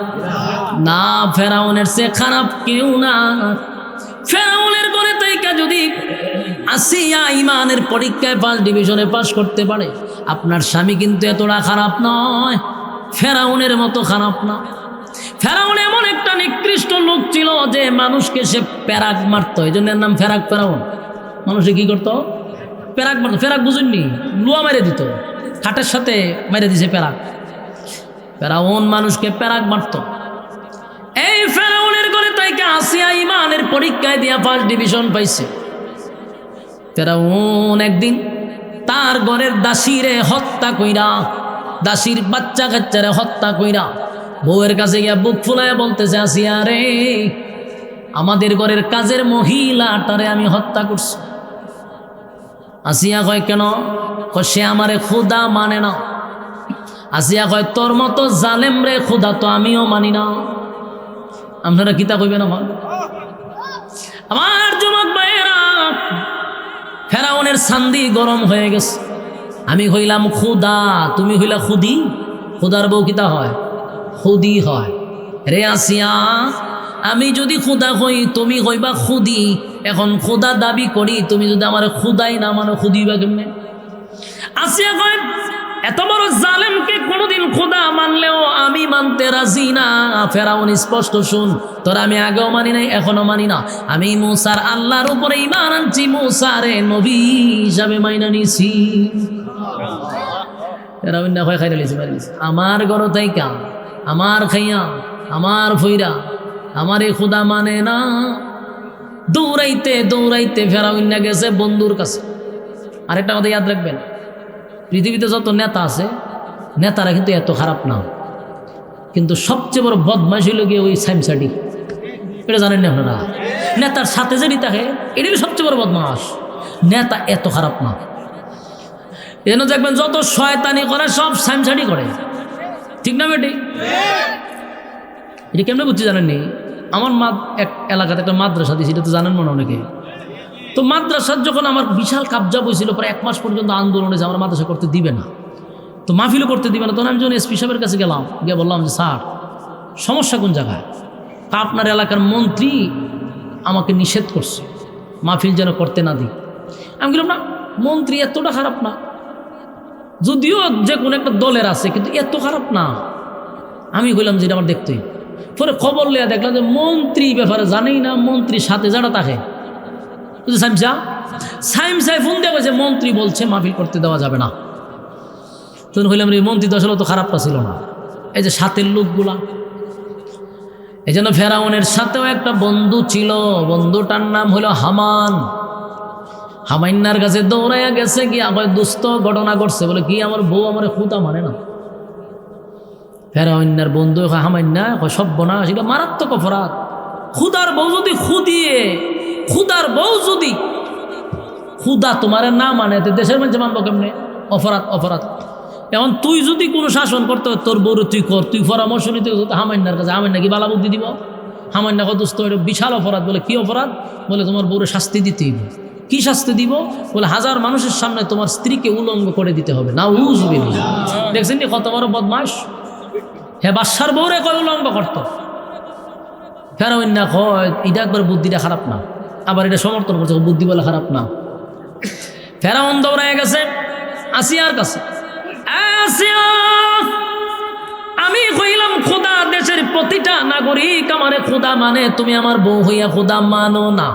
না, ফেরাউনের চেয়ে খারাপ কেউ না। ফেরাউনের ঘরে থেকে যদি আসিয়া ইমানের পরীক্ষায় ফার্স্ট ডিভিশনে পাস করতে পারে, আপনার স্বামী কিন্তু এতটা খারাপ নয়, ফেরাউনের মতো খারাপ না। ফেরাউন এমন একটা নিকৃষ্ট লোক ছিল যে মানুষকে সে প্যারাক মারত, এই জন্য এর নাম ফেরাক। ফেরাউন মানুষে কি করতো? প্যারাক মারত। ফেরাক বুঝেননি? লুয়া মেরে দিত, খাটের সাথে মেরে দিছে প্যারাক। ফেরাউন মানুষকে প্যারাক মারত। এই ফেরাউনের ঘরে তাইকে আসিয়া ইমানের পরীক্ষায় দিয়া ফার্স্ট ডিভিশন পাইছে। ফেরাউন একদিন তার ঘরের দাসীরে হত্যা কইরা, দাসীর বাচ্চা কাচ্চারে হত্যা কইরা বউয়ের কাছে গিয়া বুক ফুলায় বলতেছে, আসিয়া রে, আমাদের ঘরের কাজের মহিলাটারে আমি হত্যা করছি। আসিয়া কয় কেন? সে আমারে খুদা মানে না। আসিয়া কয় তোর মতো জালেম রে খুদা তো আমিও মানি না। আপনারা কিতা কইবেন আমার যুবক ভাইয়েরা? ফেরাউনের সান্দি গরম হয়ে গেছে। আমি হইলাম খুদা, তুমি হইলা খুদি। খুদার বউ কিতা হয়? খুদি হয়। রে আসিয়া, আমি যদি খুদা হই তুমি হইবা খুদি। এখন খুদা দাবি করি, তুমি যদি আমার খুদাই না মানো খুদি বা কেমনে? আসিয়া কয় এত বড় জালেমকে কোনোদিন খোদা মানলেও আমি মানতে রাজি না। ফেরাউন স্পষ্ট শুন, তোর আমি আগেও মানি নাই, এখনো মানি না। আমি মুসার আল্লাহর উপরে ঈমান আনছি, মুসারে নবী হিসাবে মাইনা নিছি। ফেরাউন না হয় খাইরা লিছি, মারি লিছি। আমার গরো তাইকা, আমার খাইয়া, আমার ফইরা, আমারে খোদা মানে না। দৌড়াইতে দৌড়াইতে ফেরাউন না গেছে বন্ধুর কাছে। আরেকটা কথা ইয়াদ রাখবেন, পৃথিবীতে যত নেতা আছে নেতারা কিন্তু এত খারাপ না, কিন্তু সবচেয়ে বড় বদমাইশ হইল গিয়ে ওই সাইমসাডি। এটা জানেন না আপনারা? নেতার সাথে যেটি থাকে এটাই সবচেয়ে বড় বদমাস। নেতা এত খারাপ না। এজন্য দেখবেন যত শয়তানি করে সব সাইমসাডি করে, ঠিক না বেটি? এটা কেমনে বুঝছি জানেননি? আমার এক এলাকাতে একটা মাদ্রাসা দিয়েছি, এটা তো জানেন মনে অনেকে। তো মাদ্রাসার যখন আমার বিশাল কাবজা বইছিল, প্রায় 1 মাস পর্যন্ত আন্দোলন হয়েছে, আমার মাদ্রাসা করতে দিবে না, তো মাহফিলও করতে দিবে না। তখন আমি যখন এসপি সাহেবের কাছে গেলাম, গিয়ে বললাম যে স্যার সমস্যা কোন জায়গায়? আপনার এলাকার মন্ত্রী আমাকে নিষেধ করছে মাহফিল যেন করতে না দিই। আমি বললাম না, মন্ত্রী এতটা খারাপ না, যদিও যে কোনো একটা দলের আছে, কিন্তু এত খারাপ না। আমি বললাম যে এটা আমার দেখতেই। পরে খবর লিয়া দেখলাম যে মন্ত্রী ব্যাপারে জানেই না, মন্ত্রীর সাথে যারা থাকে সাইমসাই ফোন দেওয়া হয়েছে, মন্ত্রী বলছে মাহফিল করতে দেওয়া যাবে না। তখন হইলাম রে, মন্ত্রী তো আসলে তো খারাপটা ছিল না, এই যে সাথের লোকগুলা। এই জন্য ফেরাউনের সাথেও একটা বন্ধু ছিল, বন্ধুটার নাম হলো হামান। হামাইন্নার কাছে দৌড়াইয়া গেছে, কি আবার দুস্থ ঘটনা ঘটছে, বলে কি আমার বউ আমার খুদা মানে না। ফেরাউন্নার বন্ধু হামাইন্না সব্যনা, সেটা মারাত্মক অপরাধ। খুদার বউ যদি খুদার বউ যদি খুদা তোমার না মানে, দেশের মধ্যে মানবো কেমনে? অপরাধ, অপরাধ। এখন তুই যদি কোনো শাসন করতে হয়, তোর বউরে তুই কর, তুই পরামর্শ নিতে হামাইন্নার কাছে। হামাইন্না কি বালা বুদ্ধি দিব? হামাইন্না কদুস্থ এটা বিশাল অপরাধ। বলে কি অপরাধ? বলে তোমার বউরে শাস্তি দিতেই। কি শাস্তি দিব? বলে 1000 মানুষের সামনে তোমার স্ত্রীকে উলঙ্গ করে দিতে হবে। না উজবিল্লাহ। দেখছেন নি কত বড় বদমাস? হ্যাঁ, বাদশার বউরে কয় উলঙ্গ করত। ফেরাউন না কয় এটা একবার বুদ্ধিটা খারাপ না, আবার এটা সমর্থন করছে, বুদ্ধি বলে খারাপ না। ফেরাউন দৌড়ায় গেছে আসিয়ার কাছে। আসিয়া, আমি কইলাম খোদা, দেশের প্রতিটা নাগরিক আমারে খোদা মানে, তুমি আমার বউ হইয়া খোদা মানো না,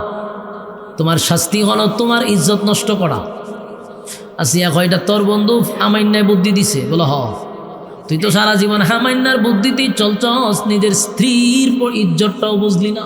তোমার শাস্তি হলো তোমার ইজ্জত নষ্ট করা। আসিয়া কয় এটা তোর বন্ধু হামাইন্নায় বুদ্ধি দিছে? বলো হ। তুই তো সারা জীবন হামাইন্নার বুদ্ধিতেই চলছস, নিজের স্ত্রীর ইজ্জতটাও বুঝলি না।